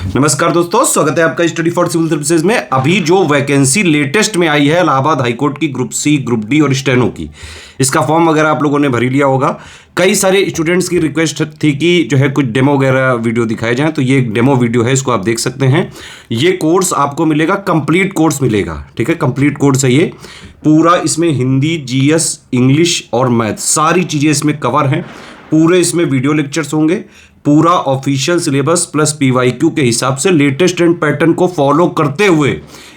नमस्कार दोस्तों, स्वागत है आपका स्टडी फॉर सिविल सर्विसेज में। अभी जो वैकेंसी लेटेस्ट में आई है इलाहाबाद हाईकोर्ट की ग्रुप सी, ग्रुप डी और स्टेनो की, इसका फॉर्म वगैरह आप लोगों ने भरी लिया होगा। कई सारे स्टूडेंट्स की रिक्वेस्ट थी कि जो है कुछ डेमो वगैरह वीडियो दिखाए जाएं, तो ये एक डेमो वीडियो है, इसको आप देख सकते हैं। ये कोर्स आपको मिलेगा, कंप्लीट कोर्स मिलेगा, ठीक है। कंप्लीट कोर्स है ये पूरा। इसमें हिंदी, जीएस, इंग्लिश और मैथ सारी चीज़ें इसमें कवर हैं। पूरे इसमें वीडियो लेक्चर्स होंगे, पूरा ऑफिशियल सिलेबस प्लस पीवाईक्यू के हिसाब से लेटेस्ट एंड पैटर्न को फॉलो करते हुए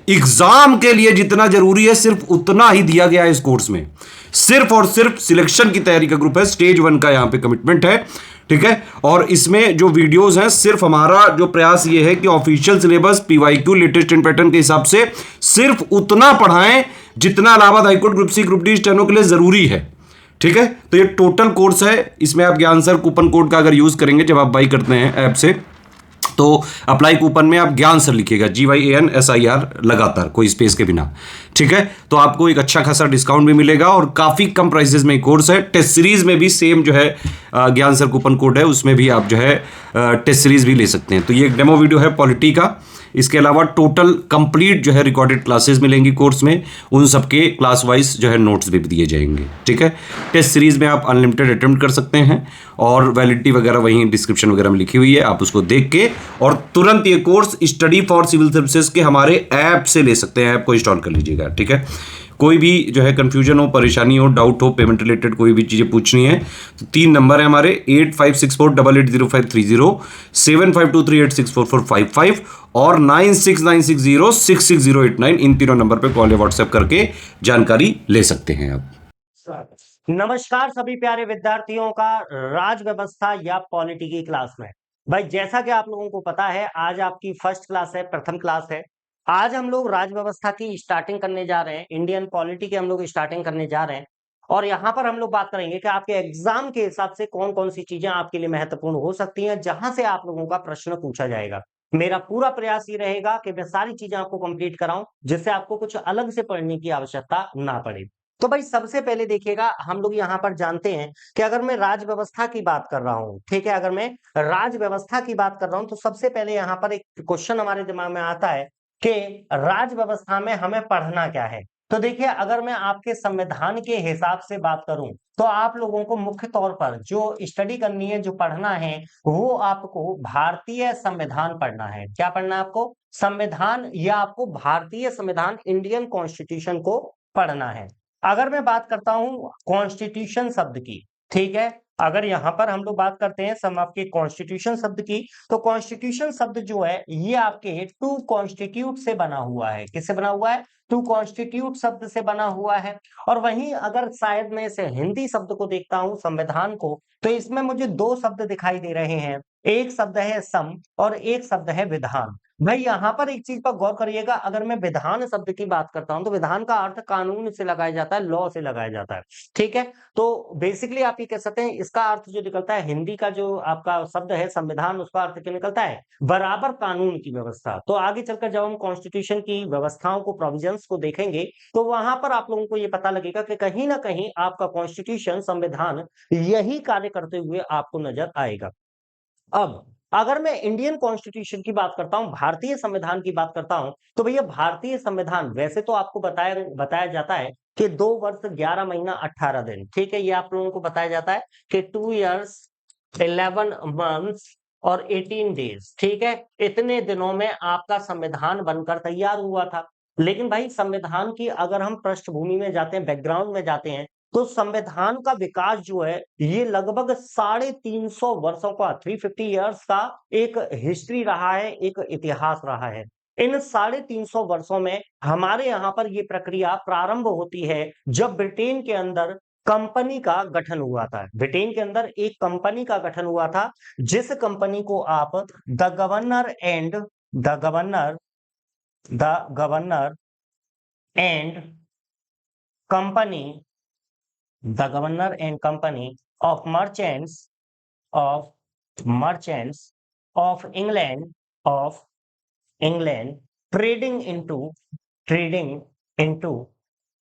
एग्जाम के लिए जितना जरूरी है सिर्फ उतना ही दिया गया है इस कोर्स में। सिर्फ और सिर्फ सिलेक्शन की तैयारी का ग्रुप है, स्टेज 1 का यहां पे कमिटमेंट है, ठीक है। और इसमें जो वीडियोस हैं, सिर्फ हमारा जो प्रयास ये है कि official syllabus, PYQ, latest and pattern के हिसाब से सिर्फ उतना पढ़ाएं जितना Allahabad high court group C, group D, steno के लिए जरूरी है, ठीक है। तो ये टोटल कोर्स है। इसमें आप ज्ञान सर कूपन कोड का अगर यूज करेंगे जब आप बाई करते हैं ऐप से, तो अप्लाई कूपन में आप ज्ञान सर लिखिएगा, GYANSIR लगातार, कोई स्पेस के बिना, ठीक है। तो आपको एक अच्छा खासा डिस्काउंट भी मिलेगा और काफी कम प्राइसेस में कोर्स है। टेस्ट सीरीज में भी सेम जो है ज्ञान सर कूपन कोड है, उसमें भी आप जो है टेस्ट सीरीज भी ले सकते हैं। तो ये एक डेमो वीडियो है पॉलिटी का। इसके अलावा टोटल कंप्लीट जो है रिकॉर्डेड क्लासेस मिलेंगी कोर्स में, उन सबके क्लास वाइज जो है नोट्स भी दिए जाएंगे, ठीक है। टेस्ट सीरीज में आप अनलिमिटेड अटेम्प्ट कर सकते हैं और वैलिडिटी वगैरह वहीं डिस्क्रिप्शन वगैरह में लिखी हुई है, आप उसको देख के और तुरंत ये course study for civil services के हमारे ऐप से ले सकते हैं। ऐप को इंस्टॉल कर लीजिएगा, ठीक है। कोई भी जो है कंफ्यूजन हो, परेशानी हो, डाउट हो, पेमेंट रिलेटेड कोई भी चीज़ें पूछनी है तो 3 नंबर है हमारे, 8564880530, 7523864455 और 9696066089। इन तीनों नंबर पे कॉल या व्हाट्सएप करके जानकारी ले सकते हैं आप। नमस्कार सभी प्यारे विद्यार्थियों का राज व्यवस्था या पॉलिटी की क्लास में। भाई जैसा कि आप लोगों को पता है, आज आपकी फर्स्ट क्लास है, प्रथम क्लास है। आज हम लोग राज व्यवस्था की स्टार्टिंग करने जा रहे हैं, इंडियन पॉलिटी की हम लोग स्टार्टिंग करने जा रहे हैं। और यहाँ पर हम लोग बात करेंगे कि आपके एग्जाम के हिसाब से कौन कौन सी चीजें आपके लिए महत्वपूर्ण हो सकती हैं, जहां से आप लोगों का प्रश्न पूछा जाएगा। मेरा पूरा प्रयास ये रहेगा कि मैं सारी चीजें आपको कंप्लीट कराऊं, जिससे आपको कुछ अलग से पढ़ने की आवश्यकता ना पड़े। तो भाई सबसे पहले देखिएगा, हम लोग यहाँ पर जानते हैं कि अगर मैं राज व्यवस्था की बात कर रहा हूँ, ठीक है, अगर मैं राज व्यवस्था की बात कर रहा हूँ, तो सबसे पहले यहाँ पर एक क्वेश्चन हमारे दिमाग में आता है कि राज व्यवस्था में हमें पढ़ना क्या है। तो देखिए, अगर मैं आपके संविधान के हिसाब से बात करूं, तो आप लोगों को मुख्य तौर पर जो स्टडी करनी है, जो पढ़ना है, वो आपको भारतीय संविधान पढ़ना है। क्या पढ़ना है आपको? संविधान, या आपको भारतीय संविधान, इंडियन कॉन्स्टिट्यूशन को पढ़ना है। अगर मैं बात करता हूं कॉन्स्टिट्यूशन शब्द की, ठीक है, अगर यहां पर हम लोग बात करते हैं सम आपके कॉन्स्टिट्यूशन शब्द की, तो कॉन्स्टिट्यूशन शब्द जो है ये आपके टू कॉन्स्टिट्यूट से बना हुआ है। किससे बना हुआ है? टू कॉन्स्टिट्यूट शब्द से बना हुआ है। और वहीं अगर शायद मैं इसे हिंदी शब्द को देखता हूं, संविधान को, तो इसमें मुझे दो शब्द दिखाई दे रहे हैं। एक शब्द है सम और एक शब्द है विधान। भाई यहाँ पर एक चीज पर गौर करिएगा, अगर मैं विधान शब्द की बात करता हूं, तो विधान का अर्थ कानून से लगाया जाता है, लॉ से लगाया जाता है, ठीक है। तो बेसिकली आप ये कह सकते हैं, इसका अर्थ जो निकलता है, हिंदी का जो आपका शब्द है संविधान, उसका अर्थ क्या निकलता है? बराबर कानून की व्यवस्था। तो आगे चलकर जब हम कॉन्स्टिट्यूशन की व्यवस्थाओं को, प्रोविजंस को देखेंगे, तो वहां पर आप लोगों को ये पता लगेगा कि कहीं ना कहीं आपका कॉन्स्टिट्यूशन, संविधान, यही कार्य करते हुए आपको नजर आएगा। अब अगर मैं इंडियन कॉन्स्टिट्यूशन की बात करता हूं, भारतीय संविधान की बात करता हूं, तो भैया भारतीय संविधान वैसे तो आपको बताया बताया जाता है कि 2 वर्ष 11 महीना 18 दिन, ठीक है, ये आप लोगों को बताया जाता है कि 2 years 11 months और 18 days, ठीक है, इतने दिनों में आपका संविधान बनकर तैयार हुआ था। लेकिन भाई संविधान की अगर हम पृष्ठभूमि में जाते हैं, बैकग्राउंड में जाते हैं, तो संविधान का विकास जो है ये लगभग 350 वर्षों का, 350 years का एक हिस्ट्री रहा है, एक इतिहास रहा है। इन 350 वर्षों में हमारे यहाँ पर ये प्रक्रिया प्रारंभ होती है जब ब्रिटेन के अंदर कंपनी का गठन हुआ था। ब्रिटेन के अंदर एक कंपनी का गठन हुआ था, जिस कंपनी को आप the governor and the governor the governor and company the governor and company of of merchants of England trading into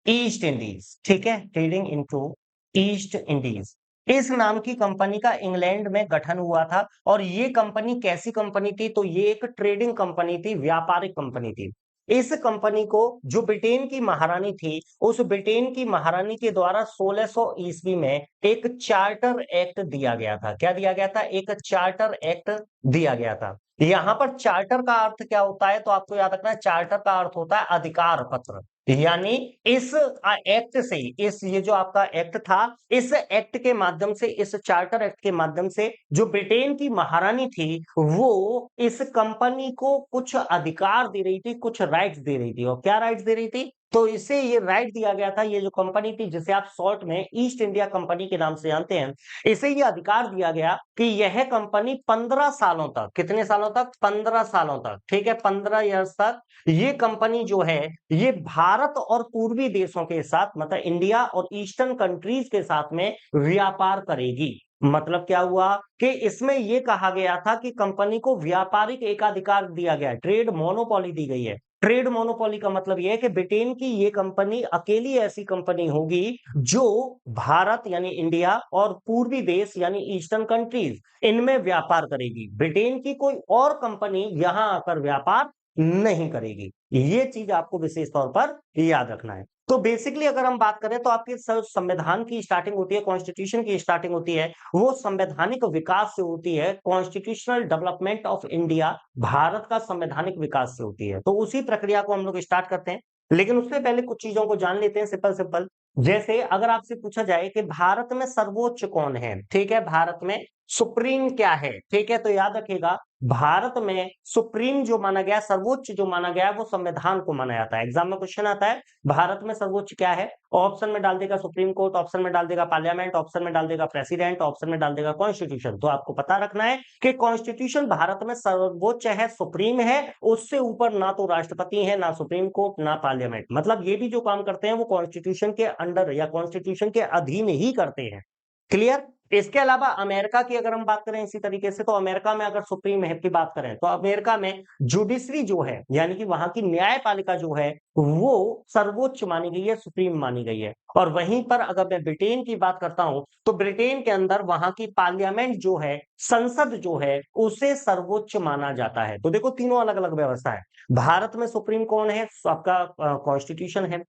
east Indies, ठीक है, ट्रेडिंग इनटू ईस्ट इंडीज। इस नाम की कंपनी का इंग्लैंड में गठन हुआ था। और ये कंपनी कैसी कंपनी थी? तो ये एक ट्रेडिंग कंपनी थी, व्यापारिक कंपनी थी। इस कंपनी को जो ब्रिटेन की महारानी थी, उस ब्रिटेन की महारानी के द्वारा 1600 ईस्वी में एक चार्टर एक्ट दिया गया था। क्या दिया गया था? एक चार्टर एक्ट दिया गया था। यहाँ पर चार्टर का अर्थ क्या होता है? तो आपको याद रखना है, चार्टर का अर्थ होता है अधिकार पत्र। यानी इस एक्ट से, इस ये जो आपका एक्ट था, इस एक्ट के माध्यम से, इस चार्टर एक्ट के माध्यम से जो ब्रिटेन की महारानी थी, वो इस कंपनी को कुछ अधिकार दे रही थी, कुछ राइट्स दे रही थी। और क्या राइट्स दे रही थी? तो इसे ये राइट दिया गया था, ये जो कंपनी थी जिसे आप शॉर्ट में ईस्ट इंडिया कंपनी के नाम से जानते हैं, इसे ये अधिकार दिया गया कि यह कंपनी 15 सालों तक, कितने सालों तक? 15 सालों तक, ठीक है, 15 ईयर्स तक ये कंपनी जो है, ये भारत और पूर्वी देशों के साथ, मतलब इंडिया और ईस्टर्न कंट्रीज के साथ में व्यापार करेगी। मतलब क्या हुआ कि इसमें यह कहा गया था कि कंपनी को व्यापारिक एकाधिकार दिया गया है, ट्रेड मोनोपोली दी गई है। ट्रेड मोनोपोली का मतलब यह है कि ब्रिटेन की ये कंपनी अकेली ऐसी कंपनी होगी जो भारत यानी इंडिया और पूर्वी देश यानी ईस्टर्न कंट्रीज, इनमें व्यापार करेगी। ब्रिटेन की कोई और कंपनी यहां आकर व्यापार नहीं करेगी। ये चीज आपको विशेष तौर पर याद रखना है। तो बेसिकली अगर हम बात करें तो आपके संविधान की स्टार्टिंग होती है, कॉन्स्टिट्यूशन की स्टार्टिंग होती है, वो संवैधानिक विकास से होती है। Constitutional development of India Bharat का संवैधानिक विकास से होती है। तो उसी प्रक्रिया को हम लोग स्टार्ट करते हैं, लेकिन उससे पहले कुछ चीजों को जान लेते हैं सिंपल सिंपल। जैसे अगर आपसे पूछा जाए कि भारत में सर्वोच्च कौन है, ठीक है, भारत में सुप्रीम क्या है, ठीक है, तो याद रखिएगा, भारत में सुप्रीम जो माना गया, सर्वोच्च जो माना गया, वो संविधान को माना जाता है। एग्जाम में क्वेश्चन आता है भारत में सर्वोच्च क्या है, ऑप्शन में डाल देगा सुप्रीम कोर्ट, ऑप्शन में डाल देगा पार्लियामेंट, ऑप्शन में डाल देगा प्रेसिडेंट, ऑप्शन में डाल देगा कॉन्स्टिट्यूशन। तो आपको पता रखना है कि कॉन्स्टिट्यूशन भारत में सर्वोच्च है, सुप्रीम है, उससे ऊपर ना तो राष्ट्रपति है, ना सुप्रीम कोर्ट, ना पार्लियामेंट। मतलब ये भी जो काम करते हैं वो कॉन्स्टिट्यूशन के अंडर या कॉन्स्टिट्यूशन के अधीन ही करते हैं। क्लियर? इसके अलावा अमेरिका की अगर हम बात करें इसी तरीके से, तो अमेरिका में अगर सुप्रीम है की बात करें, तो अमेरिका में जुडिशरी जो है, यानी कि वहां की न्यायपालिका जो है, वो सर्वोच्च मानी गई है, सुप्रीम मानी गई है। और वहीं पर अगर मैं ब्रिटेन की बात करता हूं, तो ब्रिटेन के अंदर वहां की पार्लियामेंट जो है, संसद जो है, उसे सर्वोच्च माना जाता है। तो देखो, तीनों अलग अलग व्यवस्था है। भारत में सुप्रीम कौन है? आपका कॉन्स्टिट्यूशन है।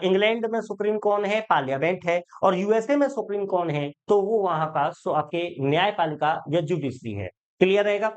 इंग्लैंड में सुप्रीम कौन है? पार्लियामेंट है। और यूएसए में सुप्रीम कौन है? तो वो वहां का आपके न्यायपालिका या जुडिशरी है। क्लियर रहेगा?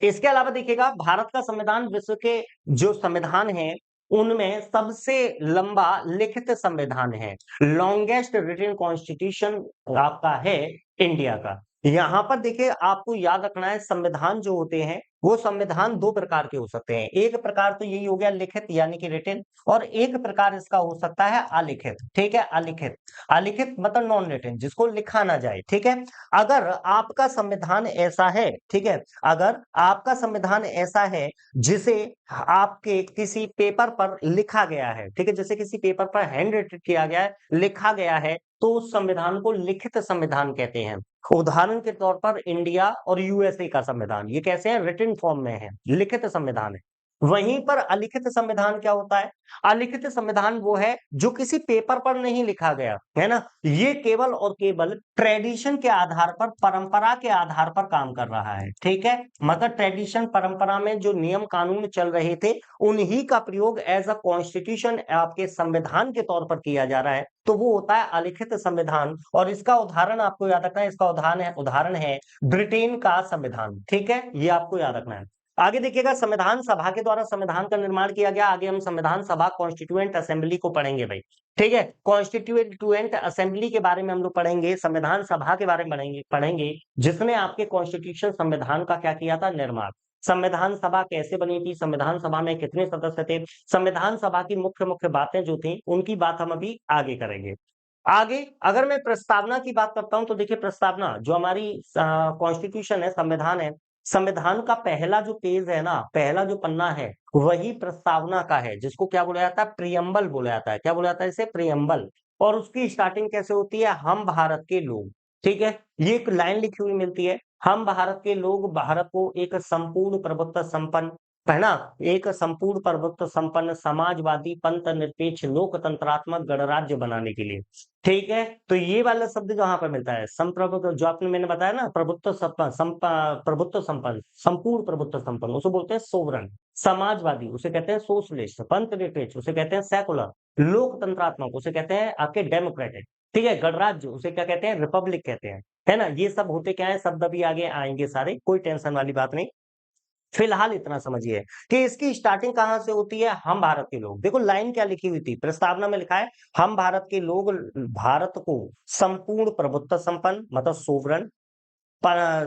इसके अलावा देखिएगा, भारत का संविधान विश्व के जो संविधान है उनमें सबसे लंबा लिखित संविधान है। लॉन्गेस्ट रिटन कॉन्स्टिट्यूशन आपका है इंडिया का। यहां पर देखिए, आपको याद रखना है, संविधान जो होते हैं वो संविधान दो प्रकार के हो सकते हैं। एक प्रकार तो यही हो गया लिखित यानी कि रिटन, और एक प्रकार इसका हो सकता है अलिखित। ठीक है, अलिखित। अलिखित मतलब नॉन रिटन, जिसको लिखा ना जाए। ठीक है, अगर आपका संविधान ऐसा है, ठीक है, अगर आपका संविधान ऐसा है जिसे आपके किसी पेपर पर लिखा गया है, ठीक है, जैसे किसी पेपर पर हैंड रिटन किया गया है, लिखा गया है, तो उस संविधान को लिखित संविधान कहते हैं। उदाहरण के तौर पर इंडिया और यूएसए का संविधान, ये कैसे है? रिटन फॉर्म में है, लिखित संविधान है। वहीं पर अलिखित संविधान क्या होता है? अलिखित संविधान वो है जो किसी पेपर पर नहीं लिखा गया है ना, ये केवल और केवल ट्रेडिशन के आधार पर, परंपरा के आधार पर काम कर रहा है। ठीक है, मतलब ट्रेडिशन, परंपरा में जो नियम कानून चल रहे थे, उन्हीं का प्रयोग एज अ कॉन्स्टिट्यूशन, आपके संविधान के तौर पर किया जा रहा है, तो वो होता है अलिखित संविधान। और इसका उदाहरण आपको याद रखना है, इसका उदाहरण है ब्रिटेन का संविधान। ठीक है, ये आपको याद रखना है। आगे देखिएगा, संविधान सभा के द्वारा संविधान का निर्माण किया गया। आगे हम संविधान सभा, कॉन्स्टिट्यूएंट असेंबली को पढ़ेंगे भाई। ठीक है, कॉन्स्टिट्यूएंट असेंबली के बारे में हम लोग पढ़ेंगे, संविधान सभा के बारे में पढ़ेंगे जिसने आपके कॉन्स्टिट्यूशन, संविधान का क्या किया था? निर्माण। संविधान सभा कैसे बनी थी, संविधान सभा में कितने सदस्य थे, संविधान सभा की मुख्य मुख्य बातें जो थी, उनकी बात हम अभी आगे करेंगे। आगे अगर मैं प्रस्तावना की बात करता हूं, तो देखिए, प्रस्तावना जो हमारी कॉन्स्टिट्यूशन है, संविधान है, संविधान का पहला जो पेज है ना, पहला जो पन्ना है, वही प्रस्तावना का है, जिसको क्या बोला जाता है? प्रियम्बल बोला जाता है। क्या बोला जाता है इसे? प्रियम्बल। और उसकी स्टार्टिंग कैसे होती है? हम भारत के लोग। ठीक है, ये एक लाइन लिखी हुई मिलती है, हम भारत के लोग भारत को एक संपूर्ण प्रभुत्व संपन्न है ना, एक संपूर्ण प्रभुत्व संपन्न समाजवादी पंथ निरपेक्ष लोकतंत्रात्मक गणराज्य बनाने के लिए। ठीक है, तो ये वाला शब्द जहां पर मिलता है संप्रभुत्व, जो आपने मैंने बताया ना, प्रभुत्व प्रभुत्व संपन्न, संपूर्ण प्रभुत्व संपन्न, उसे बोलते हैं सोवरन। समाजवादी उसे कहते हैं सोशलिस्ट, पंथ निरपेक्ष उसे कहते हैं सेकुलर, लोकतंत्रात्मक उसे कहते हैं आपके डेमोक्रेटिक। ठीक है, गणराज्य उसे क्या कहते हैं, रिपब्लिक कहते हैं। है ना, ये सब होते क्या है, शब्द अभी आगे आएंगे सारे, कोई टेंशन वाली बात नहीं। फिलहाल इतना समझिए कि इसकी स्टार्टिंग कहां से होती है, हम भारत के लोग। देखो लाइन क्या लिखी हुई थी, प्रस्तावना में लिखा है हम भारत के लोग भारत को संपूर्ण प्रभुत्व संपन्न मतलब सोवरन,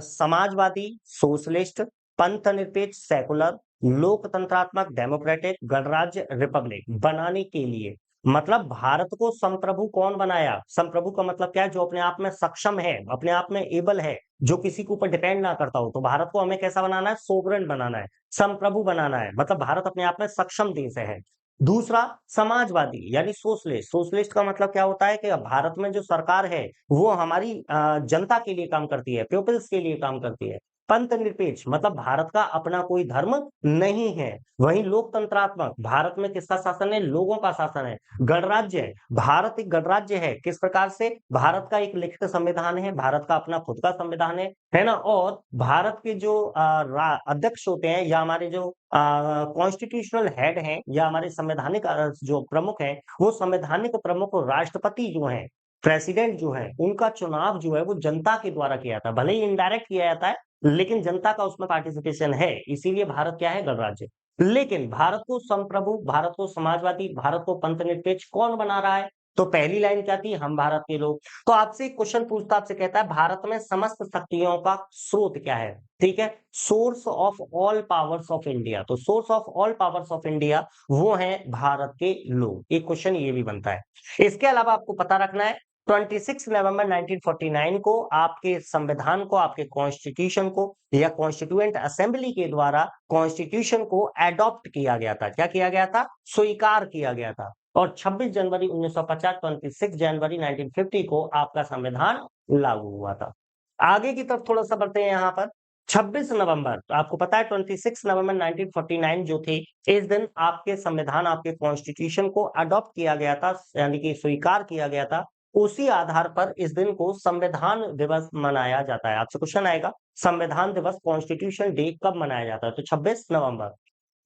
समाजवादी सोशलिस्ट, पंथ निरपेक्ष सेकुलर, लोकतंत्रात्मक डेमोक्रेटिक, गणराज्य रिपब्लिक बनाने के लिए, मतलब भारत को संप्रभु कौन बनाया, संप्रभु का मतलब क्या है, जो अपने आप में सक्षम है, अपने आप में एबल है, जो किसी के ऊपर डिपेंड ना करता हो। तो भारत को हमें कैसा बनाना है, सोवरेन बनाना है, संप्रभु बनाना है, मतलब भारत अपने आप में सक्षम देश है। दूसरा समाजवादी यानी सोशलिस्ट, सोशलिस्ट का मतलब क्या होता है कि भारत में जो सरकार है वो हमारी जनता के लिए काम करती है, पीपल्स के लिए काम करती है। पंथ निरपेक्ष मतलब भारत का अपना कोई धर्म नहीं है। वहीं लोकतंत्रात्मक, भारत में किसका शासन है, लोगों का शासन है। गणराज्य है, भारत एक गणराज्य है, किस प्रकार से, भारत का एक लिखित संविधान है, भारत का अपना खुद का संविधान है ना। और भारत के जो अध्यक्ष होते हैं या हमारे जो कॉन्स्टिट्यूशनल हेड हैं या हमारे संवैधानिक जो प्रमुख हैं, वो संवैधानिक प्रमुख राष्ट्रपति जो हैं, प्रेसिडेंट जो है, उनका चुनाव जो है वो जनता के द्वारा किया जाता है। भले ही इनडायरेक्ट किया जाता है, लेकिन जनता का उसमें पार्टिसिपेशन है, इसीलिए भारत क्या है, गणराज्य। लेकिन भारत को संप्रभु, भारत को समाजवादी, भारत को पंथ निरपेक्ष कौन बना रहा है, तो पहली लाइन क्या थी, हम भारत के लोग। तो आपसे एक क्वेश्चन पूछता, आपसे कहता है भारत में समस्त शक्तियों का स्रोत क्या है। ठीक है, source of all powers of India, तो source of all powers of India वो है भारत के लोग। एक क्वेश्चन ये भी बनता है। इसके अलावा आपको पता रखना है 26 नवंबर 1949 को आपके संविधान को, आपके कॉन्स्टिट्यूशन को या कॉन्स्टिट्यूएंट असेंबली के द्वारा कॉन्स्टिट्यूशन को एडॉप्ट किया गया था। क्या किया गया था, स्वीकार किया गया था। और 26 जनवरी 1950, 26 जनवरी 1950 को आपका संविधान लागू हुआ था। आगे की तरफ थोड़ा सा बढ़ते हैं यहाँ पर। 26 नवंबर, तो आपको पता है 26 नवंबर 1949 जो थी, इस दिन आपके संविधान, आपके कॉन्स्टिट्यूशन को अडॉप्ट किया गया था, यानी कि स्वीकार किया गया था। उसी आधार पर इस दिन को संविधान दिवस मनाया जाता है। आपसे क्वेश्चन आएगा, संविधान दिवस, कॉन्स्टिट्यूशन डे कब मनाया जाता है, तो 26 नवंबर।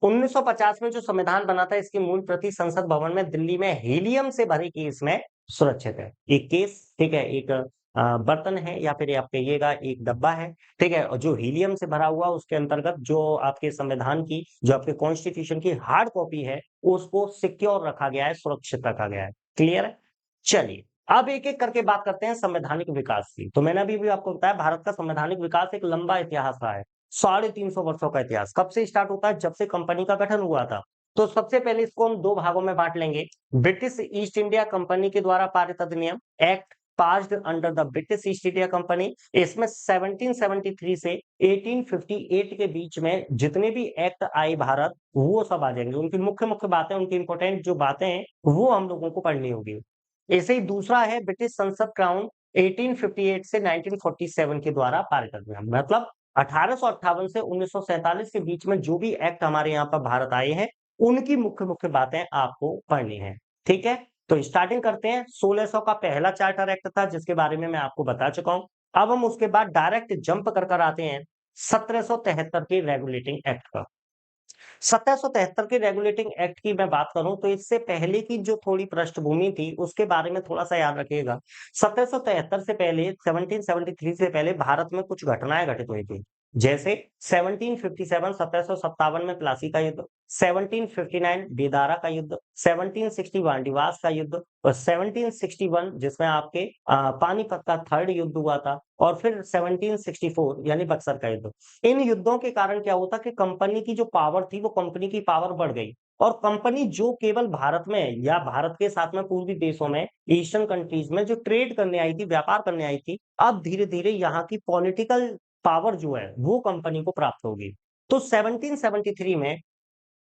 1950 में जो संविधान बना था, इसकी मूल प्रति संसद भवन में दिल्ली में हीलियम से भरे केस में सुरक्षित है। एक केस, ठीक है, एक बर्तन है या फिर आप कहिएगा एक डब्बा है, ठीक है, और जो हीलियम से भरा हुआ, उसके अंतर्गत जो आपके संविधान की, जो आपके कॉन्स्टिट्यूशन की हार्ड कॉपी है, उसको सिक्योर रखा गया है, सुरक्षित रखा गया है। क्लियर है, चलिए अब एक एक करके बात करते हैं संवैधानिक विकास की। तो मैंने अभी भी आपको बताया भारत का संवैधानिक विकास एक लंबा इतिहास रहा है, 350 वर्षों का इतिहास। कब से स्टार्ट होता है, जब से कंपनी का गठन हुआ था। तो सबसे पहले इसको हम दो भागों में बांट लेंगे। ब्रिटिश ईस्ट इंडिया कंपनी के द्वारा पारित अधिनियम, act passed under the British east India company. इसमें 1773 से 1858 के बीच में जितने भी एक्ट आए भारत, वो सब आ जाएंगे। उनकी मुख्य मुख्य बातें, उनकी इंपॉर्टेंट जो बातें हैं, वो हम लोगों को पढ़नी होगी। ऐसे ही दूसरा है ब्रिटिश संसद क्राउन, 1858 से 1947 के द्वारा पारित अधिनियम। मतलब 1858 से 1947 के बीच में जो भी एक्ट हमारे यहाँ पर भारत आए हैं, उनकी मुख्य मुख्य बातें आपको पढ़नी है। ठीक है, तो स्टार्टिंग करते हैं। 1600 का पहला चार्टर एक्ट था, जिसके बारे में मैं आपको बता चुका हूं। अब हम उसके बाद डायरेक्ट जंप कर आते हैं 1773 के रेगुलेटिंग एक्ट का। 1773 के रेगुलेटिंग एक्ट की मैं बात करूं, तो इससे पहले की जो थोड़ी पृष्ठभूमि थी, उसके बारे में थोड़ा सा याद रखिएगा। 1773 से पहले, 1773 से पहले भारत में कुछ घटनाएं घटित हुई थी। जैसे 1757, 1757 में प्लासी का युद्ध, 1759 बेदारा का युद्ध, 1761 डिवास का युद्ध, और 1761 जिसमें आपके पानीपत का थर्ड युद्ध हुआ था, और फिर 1764 यानी बक्सर का युद्ध। इन युद्धों के कारण क्या होता कि कंपनी की जो पावर थी, वो कंपनी की पावर बढ़ गई। और कंपनी जो केवल भारत में या भारत के साथ में पूर्वी देशों में, ईस्टर्न कंट्रीज में जो ट्रेड करने आई थी, व्यापार करने आई थी, अब धीरे धीरे यहाँ की पॉलिटिकल पावर जो है वो कंपनी को प्राप्त होगी। तो 1773 में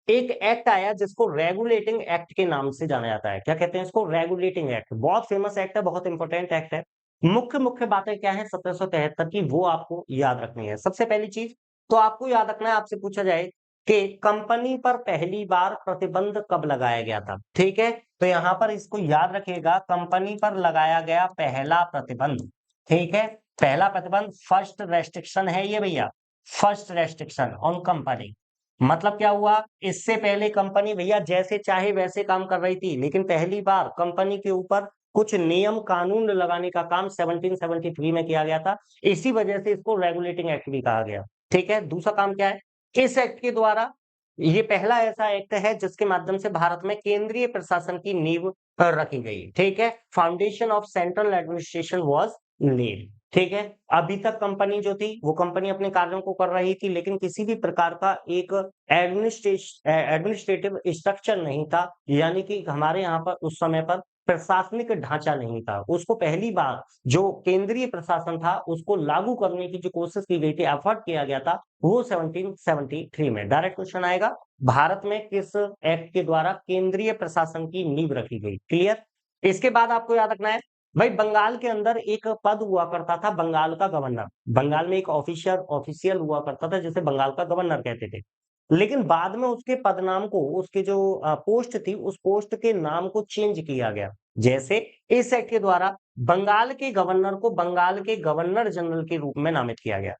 एक एक्ट आया जिसको रेगुलेटिंग एक्ट के नाम से जाना जाता है। क्या कहते हैं इसको, रेगुलेटिंग एक्ट। बहुत फेमस एक्ट है, बहुत इंपॉर्टेंट एक्ट है। मुख्य मुख्य बातें क्या है 1773 की, वो आपको याद रखनी है। सबसे पहली चीज तो आपको याद रखना है, आपसे पूछा जाए कि कंपनी पर पहली बार प्रतिबंध कब लगाया गया था। ठीक है, तो यहां पर इसको याद रखिएगा, कंपनी पर लगाया गया पहला प्रतिबंध। ठीक है, पहला प्रतिबंध फर्स्ट रेस्ट्रिक्शन है ये भैया, फर्स्ट रेस्ट्रिक्शन ऑन कंपनी। मतलब क्या हुआ, इससे पहले कंपनी भैया जैसे चाहे वैसे काम कर रही थी, लेकिन पहली बार कंपनी के ऊपर कुछ नियम कानून लगाने का काम 1773 में किया गया था। इसी वजह से इसको रेगुलेटिंग एक्ट भी कहा गया। ठीक है, दूसरा काम क्या है, इस एक्ट के द्वारा, ये पहला ऐसा एक्ट है जिसके माध्यम से भारत में केंद्रीय प्रशासन की नींव रखी गई। ठीक है, foundation of central administration was laid. ठीक है, अभी तक कंपनी जो थी वो कंपनी अपने कार्यों को कर रही थी, लेकिन किसी भी प्रकार का एक एडमिनिस्ट्रेटिव स्ट्रक्चर नहीं था, यानी कि हमारे यहाँ पर उस समय पर प्रशासनिक ढांचा नहीं था। उसको पहली बार जो केंद्रीय प्रशासन था उसको लागू करने की जो कोशिश की गई थी, एफर्ट किया गया था, वो 1773 में। डायरेक्ट क्वेश्चन आएगा, भारत में किस एक्ट के द्वारा केंद्रीय प्रशासन की नींव रखी गई। क्लियर। इसके बाद आपको याद रखना है भाई, बंगाल के अंदर एक पद हुआ करता था, बंगाल का गवर्नर। बंगाल में एक ऑफिशियल हुआ करता था जिसे बंगाल का गवर्नर कहते थे। लेकिन बाद में उसके पदनाम को, उसके जो पोस्ट थी, उस पोस्ट के नाम को चेंज किया गया। जैसे इस एक्ट के द्वारा बंगाल के गवर्नर को बंगाल के गवर्नर जनरल के रूप में नामित किया गया।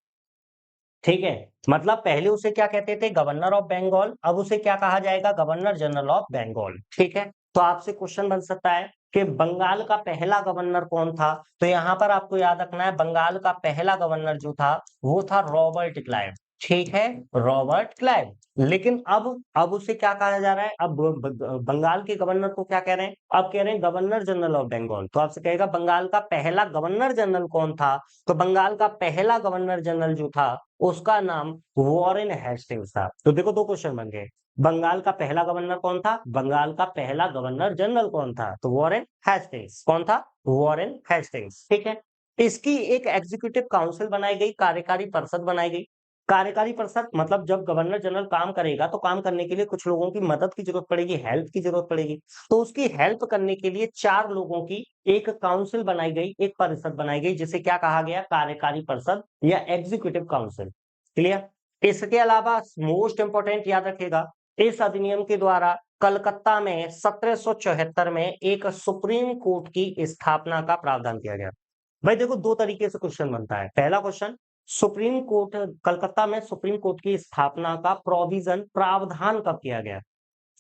ठीक है, मतलब पहले उसे क्या कहते थे, गवर्नर ऑफ बंगाल, अब उसे क्या कहा जाएगा, गवर्नर जनरल ऑफ बंगाल। ठीक है, तो आपसे क्वेश्चन बन सकता है कि बंगाल का पहला गवर्नर कौन था। तो यहां पर आपको याद रखना है, बंगाल का पहला गवर्नर जो था वो था रॉबर्ट क्लाइव। ठीक है, रॉबर्ट क्लाइव। लेकिन अब उसे क्या कहा जा रहा है, अब बंगाल के गवर्नर को क्या कह रहे हैं, अब कह रहे हैं गवर्नर जनरल ऑफ बंगाल। तो आपसे कहेगा बंगाल का पहला गवर्नर जनरल कौन था, तो बंगाल का पहला गवर्नर जनरल जो था उसका नाम वॉरेन हेस्टिंग्स था। तो देखो दो क्वेश्चन बन गए, बंगाल का पहला गवर्नर कौन था, बंगाल का पहला गवर्नर जनरल कौन था, तो वॉरेन हेस्टिंग्स। कौन था, वॉरेन हेस्टिंग्स। ठीक है, इसकी एक एग्जीक्यूटिव काउंसिल बनाई गई, कार्यकारी परिषद बनाई गई। कार्यकारी परिषद मतलब जब गवर्नर जनरल काम करेगा तो काम करने के लिए कुछ लोगों की मदद की जरूरत पड़ेगी, हेल्प की जरूरत पड़ेगी। तो उसकी हेल्प करने के लिए 4 लोगों की एक काउंसिल बनाई गई, एक परिषद बनाई गई, जिसे क्या कहा गया, कार्यकारी परिषद या एग्जीक्यूटिव काउंसिल। क्लियर। इसके अलावा मोस्ट इंपोर्टेंट याद रखेगा, इस अधिनियम के द्वारा कलकत्ता में 1774 में एक सुप्रीम कोर्ट की स्थापना का प्रावधान किया गया। भाई देखो दो तरीके से क्वेश्चन बनता है। पहला क्वेश्चन, सुप्रीम कोर्ट, कलकत्ता में सुप्रीम कोर्ट की स्थापना का प्रोविजन, प्रावधान कब किया गया,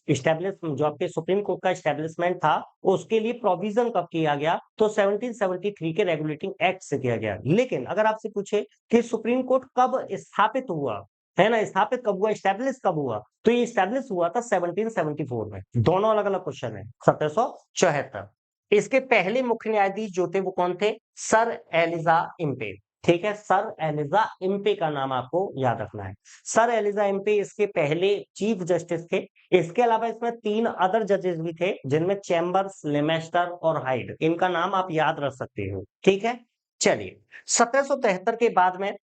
इस्टेब्लिश, जो आपके सुप्रीम कोर्ट का इस्टेब्लिशमेंट था उसके लिए प्रोविजन कब किया गया, तो 1773 के रेगुलेटिंग एक्ट से किया गया। लेकिन अगर आपसे पूछे कि सुप्रीम कोर्ट कब स्थापित हुआ, है ना, स्थापित कब हुआ, इस्टेब्लिश कब हुआ, तो ये इस्टेब्लिश हुआ था 1774 में। दोनों अलग अलग क्वेश्चन है। 1774। इसके पहले मुख्य न्यायाधीश जो थे वो कौन थे, सर एलिजा इम्पे। ठीक है, सर एलिजा इम्पे का नाम आपको याद रखना है। सर एलिजा इम्पे इसके पहले चीफ जस्टिस थे। इसके अलावा इसमें 3 अदर जजेस भी थे, जिनमें चैम्बर्स, लेमेस्टर और हाइड। इनका नाम आप याद रख सकते हो। ठीक है, चलिए 1773 के बाद में,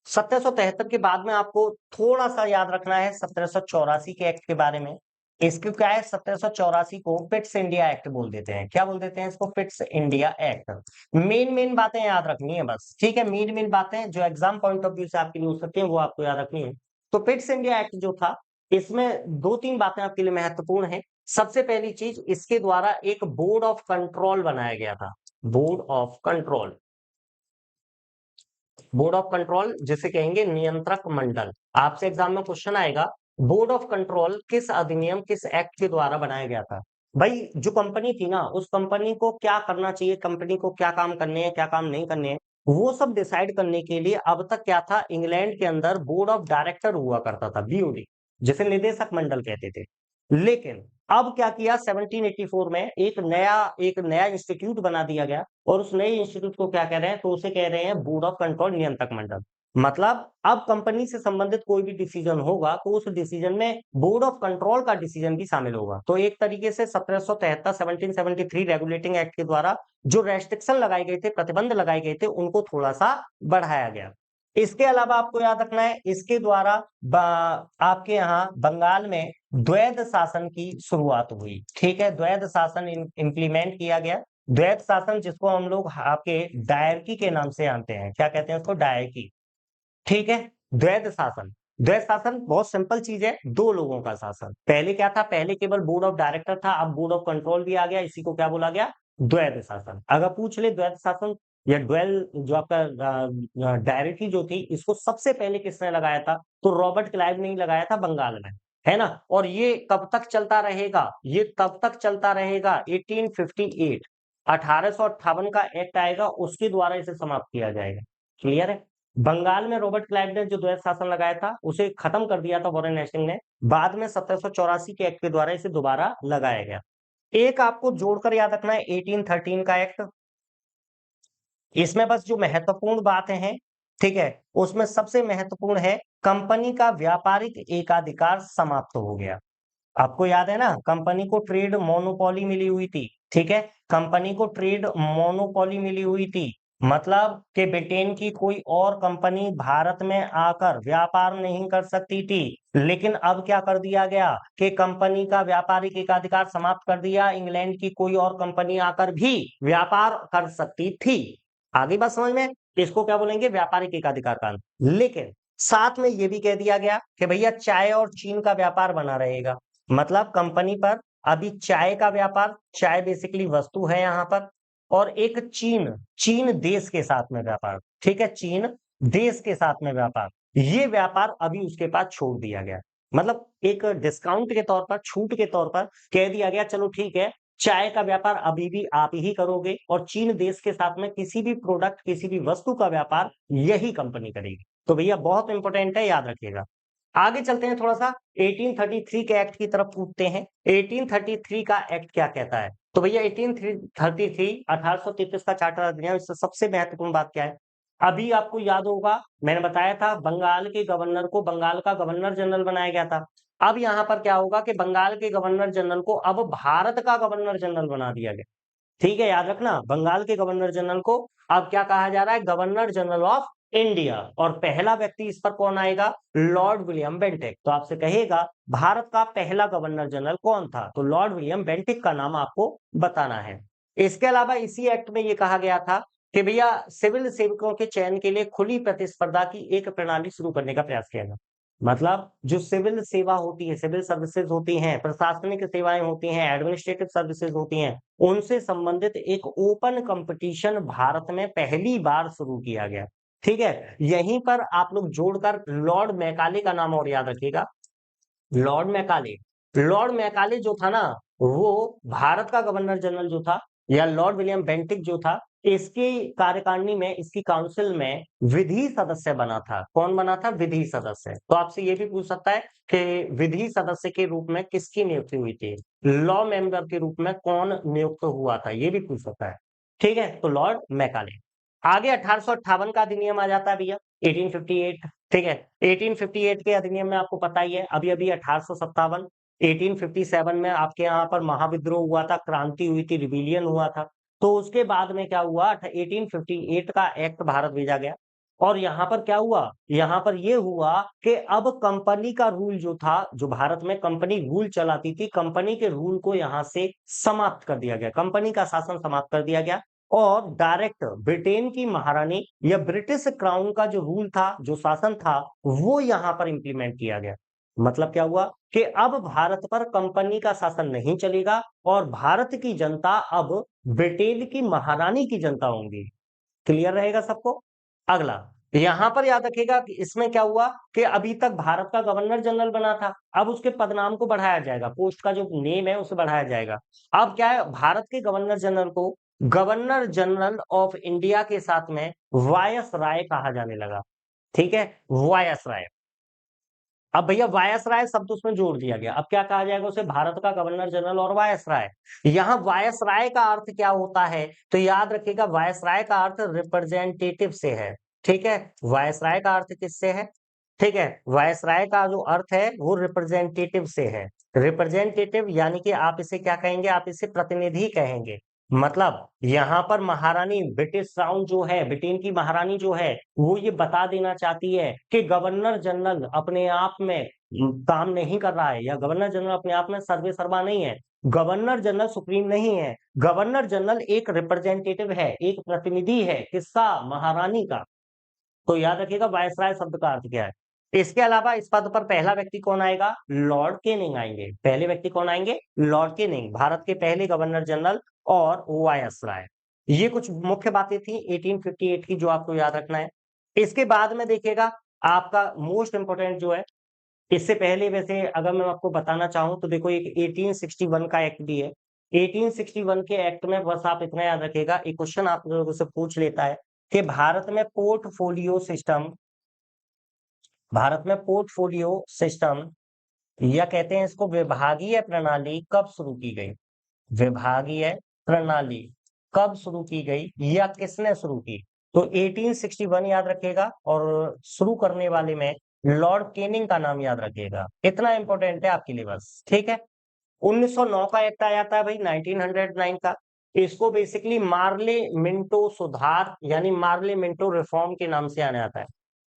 1773 के बाद में आपको थोड़ा सा याद रखना है 1784 के एक्ट के बारे में। इसको क्या है, 1784 को फिट्स इंडिया एक्ट बोल देते हैं। क्या बोल देते हैं इसको, फिट्स इंडिया एक्ट। मेन बातें याद रखनी है बस। ठीक है, मेन बातें जो एग्जाम पॉइंट ऑफ व्यू से आपके लिए हो सकती हैं वो आपको याद रखनी है। तो फिट्स इंडिया एक्ट जो था, इसमें 2-3 बातें आपके लिए महत्वपूर्ण है। सबसे पहली चीज, इसके द्वारा एक बोर्ड ऑफ कंट्रोल बनाया गया था। Board of control, board of control जिसे कहेंगे नियंत्रक मंडल। आपसे एग्जाम में क्वेश्चन आएगा, बोर्ड ऑफ कंट्रोल किस अधिनियम, किस एक्ट के द्वारा बनाया गया था। भाई जो कंपनी थी ना, उस कंपनी को क्या करना चाहिए, कंपनी को क्या काम करने हैं, क्या काम नहीं करने हैं, वो सब डिसाइड करने के लिए अब तक क्या था, इंग्लैंड के अंदर बोर्ड ऑफ डायरेक्टर हुआ करता था, बीओडी, जिसे निदेशक मंडल कहते थे। लेकिन अब क्या किया, 1784 में एक नया इंस्टीट्यूट बना दिया गया, और उस नए इंस्टीट्यूट को क्या कह रहे हैं, तो उसे कह रहे हैं बोर्ड ऑफ कंट्रोल, नियंत्रक मंडल। मतलब अब कंपनी से संबंधित कोई भी डिसीजन होगा तो उस डिसीजन में बोर्ड ऑफ कंट्रोल का डिसीजन भी शामिल होगा। तो एक तरीके से 1773 1773 रेगुलेटिंग एक्ट के द्वारा जो रेस्ट्रिक्शन लगाए गए थे, प्रतिबंध लगाए गए थे, उनको थोड़ा सा बढ़ाया गया। इसके अलावा आपको याद रखना है, इसके द्वारा आपके यहाँ बंगाल में द्वैध शासन की शुरुआत हुई। ठीक है, द्वैध शासन इंप्लीमेंट किया गया। द्वैध शासन जिसको हम लोग आपके डायरकी के नाम से जानते हैं, क्या कहते हैं उसको, डायरकी। ठीक है, द्वैध शासन। द्वैध शासन बहुत सिंपल चीज है, दो लोगों का शासन। पहले क्या था, पहले केवल बोर्ड ऑफ डायरेक्टर था, अब बोर्ड ऑफ कंट्रोल भी आ गया, इसी को क्या बोला गया, द्वैध शासन। अगर पूछ ले द्वैध शासन या ड्वेल जो आपका डायरेक्टरी जो थी, इसको सबसे पहले किसने लगाया था, तो रॉबर्ट क्लाइव ने ही लगाया था बंगाल में, है ना। और ये कब तक चलता रहेगा, ये तब तक चलता रहेगा 1858, 1858 का एक्ट आएगा, उसके द्वारा इसे समाप्त किया जाएगा। क्लियर है। बंगाल में रॉबर्ट क्लाइव ने जो द्वैध शासन लगाया था उसे खत्म कर दिया था वॉरेन हेस्टिंग ने, बाद में 1784 के एक्ट के द्वारा इसे दोबारा लगाया गया। एक आपको जोड़कर याद रखना है 1813 का एक्ट, इसमें बस जो महत्वपूर्ण बातें हैं, ठीक है, उसमें सबसे महत्वपूर्ण है कंपनी का व्यापारिक एकाधिकार समाप्त हो गया। आपको याद है ना, कंपनी को ट्रेड मोनोपोली मिली हुई थी, ठीक है, कंपनी को ट्रेड मोनोपोली मिली हुई थी, मतलब कि ब्रिटेन की कोई और कंपनी भारत में आकर व्यापार नहीं कर सकती थी। लेकिन अब क्या कर दिया गया कि कंपनी का व्यापारिक एकाधिकार समाप्त कर दिया, इंग्लैंड की कोई और कंपनी आकर भी व्यापार कर सकती थी। आगे बात समझ में, इसको क्या बोलेंगे, व्यापारिक एकाधिकार कानून। लेकिन साथ में यह भी कह दिया गया कि भैया चाय और चीन का व्यापार बना रहेगा, मतलब कंपनी पर अभी चाय का व्यापार, चाय बेसिकली वस्तु है यहाँ पर, और एक चीन, चीन देश के साथ में व्यापार, ठीक है, चीन देश के साथ में व्यापार, ये व्यापार अभी उसके पास छोड़ दिया गया। मतलब एक डिस्काउंट के तौर पर, छूट के तौर पर कह दिया गया, चलो ठीक है, चाय का व्यापार अभी भी आप ही करोगे, और चीन देश के साथ में किसी भी प्रोडक्ट, किसी भी वस्तु का व्यापार यही कंपनी करेगी। तो भैया बहुत इंपॉर्टेंट है, याद रखिएगा। आगे चलते हैं, थोड़ा सा 1833 के एक्ट की तरफ कूदते हैं। 1833 का एक्ट क्या कहता है, तो भैया 1833, 1833 का चार्टर अधिनियम, इससे सबसे महत्वपूर्ण बात क्या है, अभी आपको याद होगा मैंने बताया था बंगाल के गवर्नर को बंगाल का गवर्नर जनरल बनाया गया था। अब यहां पर क्या होगा कि बंगाल के गवर्नर जनरल को अब भारत का गवर्नर जनरल बना दिया गया। ठीक है, याद रखना, बंगाल के गवर्नर जनरल को अब क्या कहा जा रहा है, गवर्नर जनरल ऑफ इंडिया। और पहला व्यक्ति इस पर कौन आएगा, लॉर्ड विलियम बेंटिक। तो आपसे कहेगा भारत का पहला गवर्नर जनरल कौन था, तो लॉर्ड विलियम बेंटिक का नाम आपको बताना है। इसके अलावा इसी एक्ट में यह कहा गया था कि भैया सिविल सेवकों के चयन के लिए खुली प्रतिस्पर्धा की एक प्रणाली शुरू करने का प्रयास किया गया। मतलब जो सिविल सेवा होती है, सिविल सर्विसेज होती हैं, प्रशासनिक सेवाएं होती हैं, एडमिनिस्ट्रेटिव सर्विसेज होती हैं, उनसे संबंधित एक ओपन कंपटीशन भारत में पहली बार शुरू किया गया। ठीक है, यहीं पर आप लोग जोड़कर लॉर्ड मैकाले का नाम और याद रखिएगा। लॉर्ड मैकाले, लॉर्ड मैकाले जो था ना, वो भारत का गवर्नर जनरल जो था, या लॉर्ड विलियम बेंटिक जो था, इसकी कार्यकारिणी में, इसकी काउंसिल में विधि सदस्य बना था। कौन बना था, विधि सदस्य। तो आपसे ये भी पूछ सकता है कि विधि सदस्य के रूप में किसकी नियुक्ति हुई थी, लॉ मेंबर के रूप में कौन नियुक्त हुआ था, ये भी पूछ सकता है। ठीक है, तो लॉर्ड मैकाले। आगे 1858 का अधिनियम आ जाता है भैया, 1858। ठीक है, 1858 के अधिनियम में आपको पता ही है, अभी अभी 1857, 1857 में आपके यहाँ पर महाविद्रोह हुआ था, क्रांति हुई थी, रिविलियन हुआ था। तो उसके बाद में क्या हुआ, 1858 का एक्ट भारत भेजा गया। और यहाँ पर क्या हुआ, यहाँ पर यह हुआ कि अब कंपनी का रूल जो था, जो भारत में कंपनी रूल चलाती थी, कंपनी के रूल को यहाँ से समाप्त कर दिया गया, कंपनी का शासन समाप्त कर दिया गया। और डायरेक्ट ब्रिटेन की महारानी या ब्रिटिश क्राउन का जो रूल था, जो शासन था, वो यहां पर इंप्लीमेंट किया गया। मतलब क्या हुआ कि अब भारत पर कंपनी का शासन नहीं चलेगा, और भारत की जनता अब ब्रिटेन की महारानी की जनता होंगी। क्लियर रहेगा सबको। अगला यहां पर याद रखिएगा कि इसमें क्या हुआ कि अभी तक भारत का गवर्नर जनरल बना था, अब उसके पदनाम को बढ़ाया जाएगा, पोस्ट का जो नेम है उसे बढ़ाया जाएगा। अब क्या है, भारत के गवर्नर जनरल को गवर्नर जनरल ऑफ इंडिया के साथ में वायसराय कहा जाने लगा। ठीक है, वायसराय। अब भैया वायसराय शब्द उसमें जोड़ दिया गया, अब क्या कहा जाएगा उसे, भारत का गवर्नर जनरल और वायसराय। यहाँ वायसराय का अर्थ क्या होता है, तो याद रखिएगा वायसराय का अर्थ रिप्रेजेंटेटिव से है। ठीक है, वायसराय का अर्थ किससे है, ठीक है, वायसराय का जो अर्थ है वो रिप्रेजेंटेटिव से है। रिप्रेजेंटेटिव यानी कि आप इसे क्या कहेंगे, आप इसे प्रतिनिधि कहेंगे। मतलब यहां पर महारानी, ब्रिटिश क्राउन जो है, ब्रिटेन की महारानी जो है, वो ये बता देना चाहती है कि गवर्नर जनरल अपने आप में काम नहीं कर रहा है, या गवर्नर जनरल अपने आप में सर्वे सर्वा नहीं है। गवर्नर जनरल सुप्रीम नहीं है, गवर्नर जनरल एक रिप्रेजेंटेटिव है, एक प्रतिनिधि है, किसका, महारानी का। तो याद रखिएगा वायसराय शब्द का अर्थ क्या है, इसके अलावा इस पद पर पहला व्यक्ति कौन आएगा? लॉर्ड केनिंग आएंगे। पहले व्यक्ति कौन आएंगे? लॉर्ड केनिंग, भारत के पहले गवर्नर जनरल और वायसराय। ये कुछ मुख्य बातें थी 1858 की जो आपको याद रखना है। इसके बाद में देखिएगा आपका मोस्ट इंपोर्टेंट जो है, इससे पहले वैसे अगर मैं आपको बताना चाहूं तो देखो एक 1861 का एक्ट भी है। 1861 के एक्ट में बस आप इतना याद रखिएगा, एक क्वेश्चन आप लोगों से पूछ लेता है कि भारत में पोर्टफोलियो सिस्टम या कहते हैं इसको विभागीय प्रणाली कब शुरू की गई? विभागीय प्रणाली कब शुरू की गई या किसने शुरू की? तो 1861 याद रखिएगा और शुरू करने वाले में लॉर्ड केनिंग का नाम याद रखिएगा। इतना इंपॉर्टेंट है आपके लिए बस, ठीक है। 1909 का एक्ट आया था भाई, 1909 का। इसको बेसिकली मार्ले मिंटो सुधार यानी मार्ले मिंटो रिफॉर्म के नाम से आने आता है।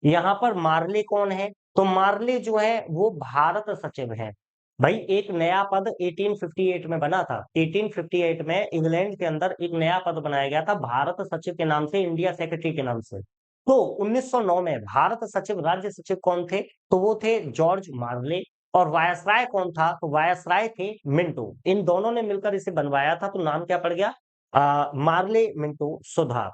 यहाँ पर मार्ले कौन है? तो मार्ले जो है वो भारत सचिव है। भाई एक नया पद 1858 में बना था। 1858 में इंग्लैंड के अंदर एक नया पद बनाया गया था भारत सचिव के नाम से, इंडिया सेक्रेटरी के नाम से। तो 1909 में भारत सचिव, राज्य सचिव कौन थे? तो वो थे जॉर्ज मार्ले। और वायसराय कौन था? तो वायसराय थे मिंटो। इन दोनों ने मिलकर इसे बनवाया था, तो नाम क्या पड़ गया? मार्ले मिंटो सुधार।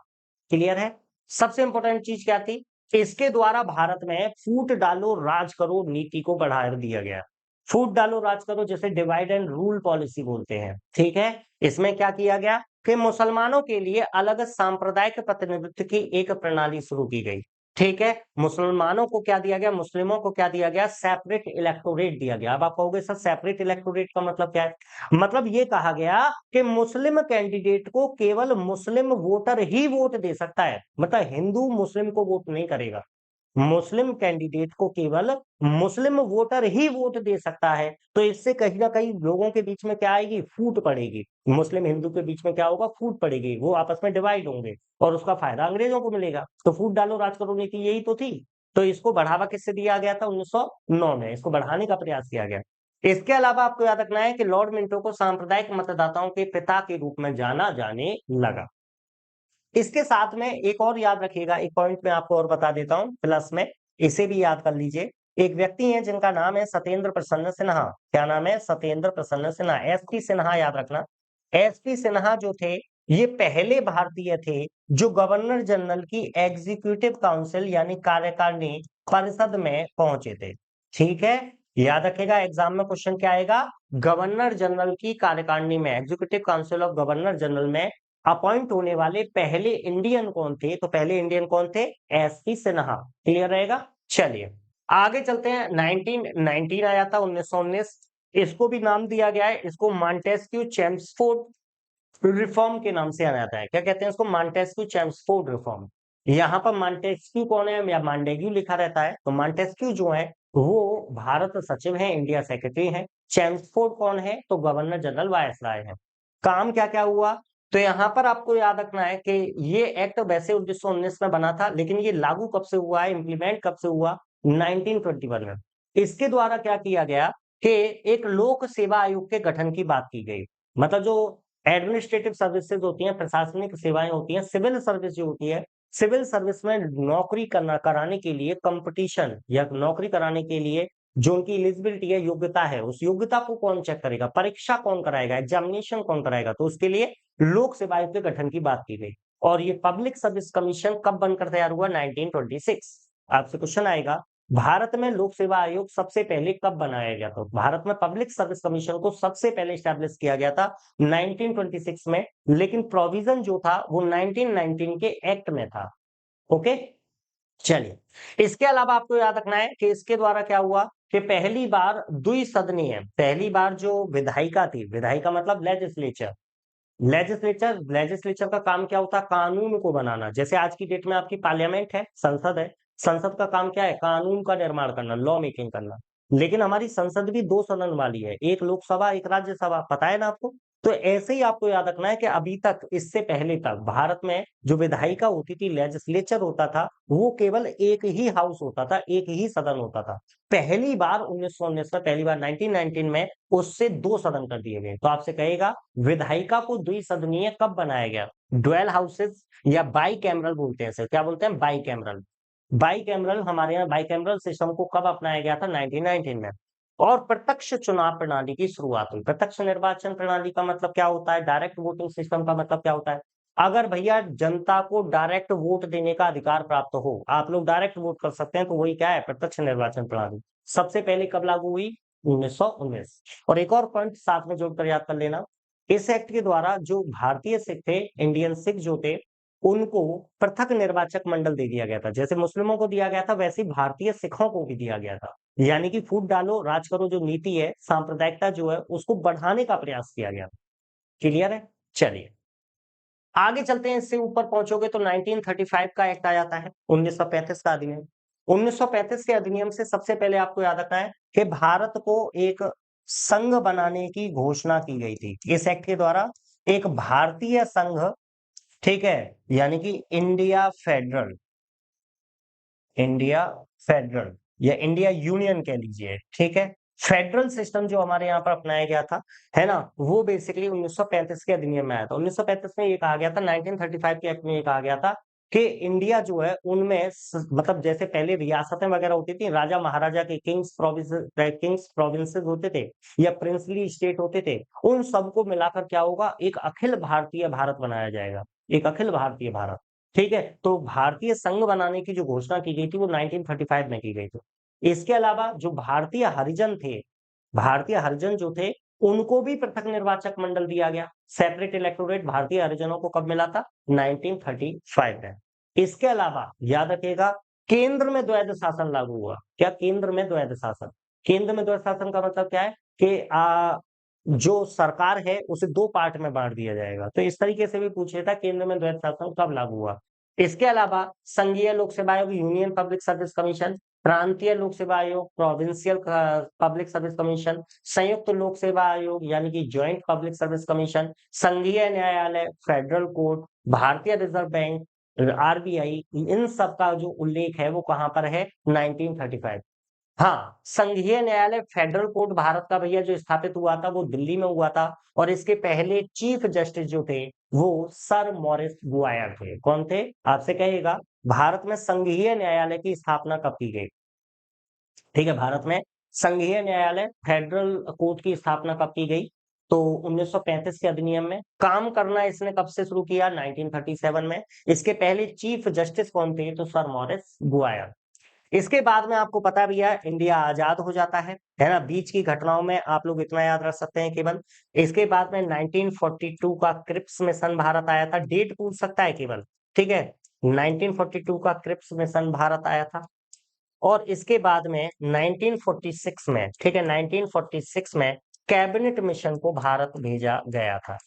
क्लियर है? सबसे इंपॉर्टेंट चीज क्या थी? इसके द्वारा भारत में फूट डालो राज करो नीति को बढ़ा दिया गया। फूट डालो राज करो जैसे डिवाइड एंड रूल पॉलिसी बोलते हैं, ठीक है। इसमें क्या किया गया कि मुसलमानों के लिए अलग सांप्रदायिक प्रतिनिधित्व की एक प्रणाली शुरू की गई, ठीक है। मुसलमानों को क्या दिया गया? मुस्लिमों को क्या दिया गया? सेपरेट इलेक्टोरेट दिया गया। अब आप कहोगे सर सेपरेट इलेक्टोरेट का मतलब क्या है? मतलब ये कहा गया कि मुस्लिम कैंडिडेट को केवल मुस्लिम वोटर ही वोट दे सकता है, मतलब हिंदू मुस्लिम को वोट नहीं करेगा। मुस्लिम कैंडिडेट को केवल मुस्लिम वोटर ही वोट दे सकता है। तो इससे कहीं ना कहीं लोगों के बीच में क्या आएगी? फूट पड़ेगी। मुस्लिम हिंदू के बीच में क्या होगा? फूट पड़ेगी, वो आपस में डिवाइड होंगे और उसका फायदा अंग्रेजों को मिलेगा। तो फूट डालो राज करो नीति यही तो थी। तो इसको बढ़ावा किससे दिया गया था? 1909 में इसको बढ़ाने का प्रयास किया गया। इसके अलावा आपको याद रखना है कि लॉर्ड मिंटो को सांप्रदायिक मतदाताओं के पिता के रूप में जाना जाने लगा। इसके साथ में एक और याद रखिएगा, एक पॉइंट मैं आपको और बता देता हूं प्लस में, इसे भी याद कर लीजिए। एक व्यक्ति है जिनका नाम है सत्येंद्र प्रसन्न सिन्हा। क्या नाम है? सत्येंद्र प्रसन्न सिन्हा, एसपी सिन्हा याद रखना। एसपी सिन्हा जो थे ये पहले भारतीय थे जो गवर्नर जनरल की एग्जीक्यूटिव काउंसिल यानी कार्यकारिणी परिषद में पहुंचे थे, ठीक है। याद रखेगा एग्जाम में क्वेश्चन क्या आएगा? गवर्नर जनरल की कार्यकारिणी में, executive council of governor general में अपॉइंट होने वाले पहले इंडियन कौन थे? तो पहले इंडियन कौन थे? एसपी सिन्हा। क्लियर रहेगा? चलिए आगे चलते हैं। 1919 आया था, 1919। इसको भी नाम दिया गया है, इसको मॉन्टेस्क्यू चेम्सफोर्ड रिफॉर्म के नाम से जाना जाता है। क्या कहते हैं इसको? Montesquieu Chelmsford reform. यहाँ पर मॉन्टेस्क्यू कौन है या मॉन्टेग्यू लिखा रहता है, तो मॉन्टेस्क्यू जो है वो भारत सचिव है, इंडिया सेक्रेटरी है। चेम्सफोर्ड कौन है? तो गवर्नर जनरल वायसराय है। काम क्या क्या हुआ? तो यहाँ पर आपको याद रखना है कि ये एक्ट वैसे 1919 में बना था, लेकिन ये लागू कब से हुआ है, इंप्लीमेंट कब से हुआ? 1921 में। इसके द्वारा क्या किया गया कि एक लोक सेवा आयोग के गठन की बात की गई। मतलब जो एडमिनिस्ट्रेटिव सर्विसेज होती हैं, प्रशासनिक सेवाएं होती हैं, सिविल सर्विस जो होती है, सिविल सर्विस में नौकरी करना कराने के लिए कंपटीशन या नौकरी कराने के लिए जो उनकी एलिजिबिलिटी है, योग्यता है, उस योग्यता को कौन चेक करेगा? परीक्षा कौन कराएगा? एग्जामिनेशन कौन कराएगा? तो उसके लिए लोक सेवा आयोग के गठन की बात की गई। और ये पब्लिक सर्विस कमीशन कब बनकर तैयार हुआ? 1926। आपसे क्वेश्चन आएगा भारत में लोक सेवा आयोग सबसे पहले कब बनाया गया? था भारत में पब्लिक सर्विस कमीशन को सबसे पहले स्टैब्लिश किया गया था 1926 में, लेकिन प्रोविजन जो था वो 1919 के एक्ट में था। ओके, चलिए इसके अलावा आपको याद रखना है कि इसके द्वारा क्या हुआ कि पहली बार द्विसदनीय, पहली बार जो विधायिका थी, विधायिका मतलब लेजिस्लेचर, लेजिस्लेचर का काम क्या होता है? कानून को बनाना। जैसे आज की डेट में आपकी पार्लियामेंट है, संसद है, संसद का काम क्या है? कानून का निर्माण करना, लॉ मेकिंग करना। लेकिन हमारी संसद भी दो सदन वाली है, एक लोकसभा एक राज्यसभा, पता है ना आपको। तो ऐसे ही आपको याद रखना है कि अभी तक, इससे पहले तक भारत में जो विधायिका होती थी, लेजिस्लेचर होता था, वो केवल एक ही हाउस होता था, एक ही सदन होता था। पहली बार 1919 में, पहली बार 1919 में उससे दो सदन कर दिए गए। तो आपसे कहेगा विधायिका को द्विसदनीय कब बनाया गया? ड्वेल हाउसेस या बाई कैमरल बोलते हैं इसे, क्या बोलते हैं? By cameral. बाइकैमरल, हमारे यहाँ बाइकैमरल सिस्टम को कब अपनाया गया था? 1919 में। और प्रत्यक्ष चुनाव प्रणाली की शुरुआत हुई। प्रत्यक्ष निर्वाचन प्रणाली का मतलब क्या होता है? डायरेक्ट वोटिंग सिस्टम का मतलब क्या होता है? अगर भैया जनता को डायरेक्ट वोट देने का अधिकार प्राप्त हो, आप लोग डायरेक्ट वोट कर सकते हैं, तो वही क्या है? प्रत्यक्ष निर्वाचन प्रणाली। सबसे पहले कब लागू हुई? 1919। और एक और पॉइंट साथ में जोड़कर याद कर लेना, इस एक्ट के द्वारा जो भारतीय सिख थे, इंडियन सिख जो थे, उनको पृथक निर्वाचक मंडल दे दिया गया था। जैसे मुस्लिमों को दिया गया था, वैसे ही भारतीय सिखों को भी दिया गया था। यानी कि फूट डालो राज करो जो नीति है, सांप्रदायिकता जो है, उसको बढ़ाने का प्रयास किया गया। क्लियर है? चलिए आगे चलते हैं। इससे ऊपर पहुंचोगे तो 1935 का एक्ट आ जाता है, 1935 का अधिनियम। 1935 के अधिनियम से सबसे पहले आपको याद रखना है कि भारत को एक संघ बनाने की घोषणा की गई थी। इस एक्ट के द्वारा एक भारतीय संघ, ठीक है, यानी कि इंडिया फेडरल या इंडिया यूनियन कह लीजिए, ठीक है। फेडरल सिस्टम जो हमारे यहाँ पर अपनाया गया था, है ना, वो बेसिकली 1935 के अधिनियम में आया था। 1935 में ये कहा गया था, 1935 के एक्ट में ये कहा गया था कि इंडिया जो है उनमें मतलब जैसे पहले रियासतें वगैरह होती थी, राजा महाराजा के किंग्स प्रोविंसेस होते थे या प्रिंसली स्टेट होते थे, उन सबको मिलाकर क्या होगा? एक अखिल भारतीय भारत बनाया जाएगा, एक अखिल भारतीय भारत। ठीक है, तो भारतीय संघ बनाने की जो घोषणा की गई थी वो 1935 में की गई थी। इसके अलावा जो भारतीय हरिजन थे, भारतीय हरिजन जो थे, उनको भी पृथक निर्वाचक मंडल दिया गया। सेपरेट इलेक्टोरेट भारतीय हरिजनों को कब मिला था? 1935 में। इसके अलावा याद रखिएगा, केंद्र में द्वैध शासन लागू हुआ। क्या? केंद्र में द्वैध शासन। केंद्र में द्वैध शासन का मतलब क्या है कि जो सरकार है उसे दो पार्ट में बांट दिया जाएगा। तो इस तरीके से भी पूछ लेता केंद्र में द्वैध शासन कब लागू हुआ। इसके अलावा संघीय लोक सेवा आयोग, यूनियन पब्लिक सर्विस कमीशन, प्रांतीय लोक सेवा आयोग, प्रोविंशियल पब्लिक सर्विस कमीशन, संयुक्त लोक सेवा आयोग यानी कि ज्वाइंट पब्लिक सर्विस कमीशन, संघीय न्यायालय, फेडरल कोर्ट, भारतीय रिजर्व बैंक, आरबीआई, इन सब का जो उल्लेख है वो कहां पर है? 1935। हाँ, संघीय न्यायालय फेडरल कोर्ट भारत का भैया जो स्थापित हुआ था वो दिल्ली में हुआ था, और इसके पहले चीफ जस्टिस जो थे वो सर मॉरिस गुआयर थे। कौन थे? आपसे कहेगा भारत में संघीय न्यायालय की स्थापना कब की गई? ठीक है, भारत में संघीय न्यायालय फेडरल कोर्ट की स्थापना कब की गई? तो 1935 के अधिनियम में। काम करना इसने कब से शुरू किया? 1937 में। इसके पहले चीफ जस्टिस कौन थे? तो सर मॉरिस गुआयर। इसके बाद में आपको पता भी है इंडिया आजाद हो जाता है ना। बीच की घटनाओं में आप लोग इतना याद रख सकते हैं केवल। इसके बाद में 1942 का क्रिप्स मिशन भारत आया था। डेट पूछ सकता है केवल, ठीक है। 1942 का क्रिप्स मिशन भारत आया था। और इसके बाद में 1946 में, ठीक है, 1946 में कैबिनेट मिशन को भारत भेजा गया था।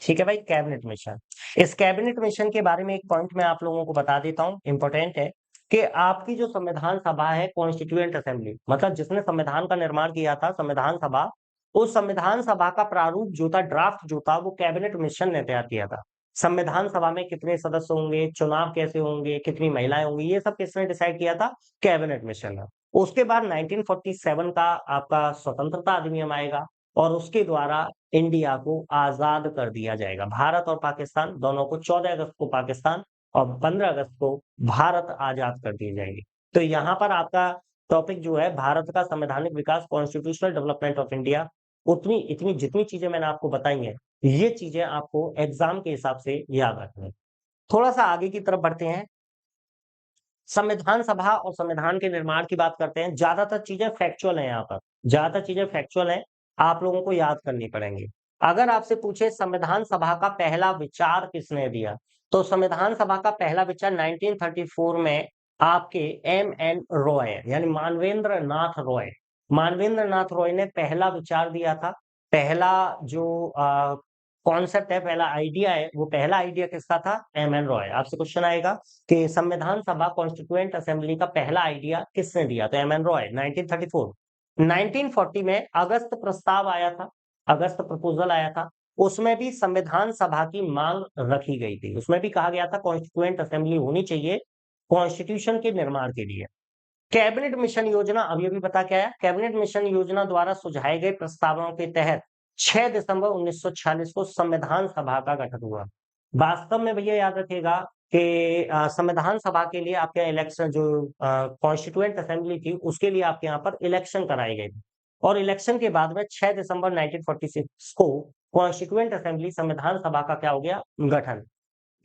ठीक है भाई, कैबिनेट मिशन। इस कैबिनेट मिशन के बारे में एक पॉइंट मैं आप लोगों को बता देता हूं, इंपॉर्टेंट है, कि आपकी जो संविधान सभा है, कॉन्स्टिट्यूएंट असेंबली, मतलब जिसने संविधान का निर्माण किया था, संविधान सभा, उस संविधान सभा का प्रारूप जो था, ड्राफ्ट जो था, वो कैबिनेट मिशन ने तैयार किया था। संविधान सभा में कितने सदस्य होंगे, चुनाव कैसे होंगे, कितनी महिलाएं होंगी, ये सब किसने डिसाइड किया था? कैबिनेट मिशन ने। उसके बाद 1947 का आपका स्वतंत्रता अधिनियम आएगा, और उसके द्वारा इंडिया को आजाद कर दिया जाएगा। भारत और पाकिस्तान दोनों को 14 अगस्त को पाकिस्तान और 15 अगस्त को भारत आजाद कर दिए जाएंगे। तो यहाँ पर आपका टॉपिक जो है भारत का संवैधानिक विकास, कॉन्स्टिट्यूशनल डेवलपमेंट ऑफ इंडिया, उतनी इतनी जितनी चीजें मैंने आपको बताई हैं, ये चीजें आपको एग्जाम के हिसाब से याद रखनी है। थोड़ा सा आगे की तरफ बढ़ते हैं। संविधान सभा और संविधान के निर्माण की बात करते हैं। ज्यादातर चीजें फैक्चुअल है, यहाँ पर ज्यादातर चीजें फैक्चुअल है, आप लोगों को याद करनी पड़ेंगी। अगर आपसे पूछे संविधान सभा का पहला विचार किसने दिया, तो संविधान सभा का पहला विचार 1934 में आपके एम एन रॉय यानी मानवेंद्र नाथ रॉय ने पहला विचार दिया था। पहला जो कॉन्सेप्ट है, पहला आइडिया है, वो पहला आइडिया किसका था? M N Roy. आपसे क्वेश्चन आएगा कि संविधान सभा कॉन्स्टिट्यूएंट असेंबली का पहला आइडिया किसने दिया? तो एम एन रॉय, 1934। 1940 में अगस्त प्रस्ताव आया था, अगस्त प्रपोजल आया था। उसमें भी संविधान सभा की मांग रखी गई थी। उसमें भी कहा गया था कॉन्स्टिट्यूएंट असेंबली होनी चाहिए कॉन्स्टिट्यूशन के निर्माण के लिए। कैबिनेट मिशन योजना, अभी अभी पता क्या है? कैबिनेट मिशन योजना द्वारा सुझाए गए प्रस्तावों के तहत 6 दिसंबर 1946 को संविधान सभा का गठन हुआ। वास्तव में भैया याद रखिएगा, कि संविधान सभा के लिए आपके इलेक्शन जो कॉन्स्टिट्यूएंट असेंबली थी उसके लिए आपके यहाँ पर इलेक्शन कराई गई थी और इलेक्शन के बाद में 6 दिसंबर 1946 को कॉन्स्टिट्यूएंट असेंबली संविधान सभा का क्या हो गया गठन।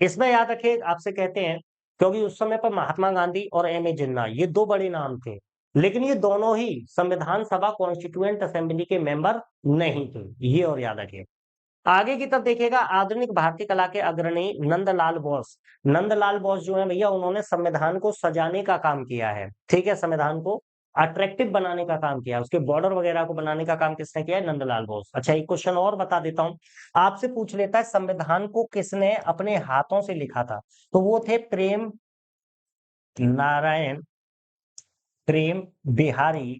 इसमें याद रखिए आपसे कहते हैं क्योंकि उस समय पर महात्मा गांधी और एम ए जिन्ना ये दो बड़े नाम थे, लेकिन ये दोनों ही संविधान सभा कॉन्स्टिट्यूएंट असेंबली के मेंबर नहीं थे, ये और याद रखिए। आगे की तरफ देखिएगा आधुनिक भारतीय कला के अग्रणी नंदलाल बोस। नंदलाल बोस जो है भैया उन्होंने संविधान को सजाने का काम किया है, ठीक है, संविधान को अट्रैक्टिव बनाने का काम किया, उसके बॉर्डर वगैरह को बनाने का काम किसने किया है? नंदलाल बोस। अच्छा एक क्वेश्चन और बता देता हूं, आपसे पूछ लेता है संविधान को किसने अपने हाथों से लिखा था? तो वो थे नारायण प्रेम बिहारी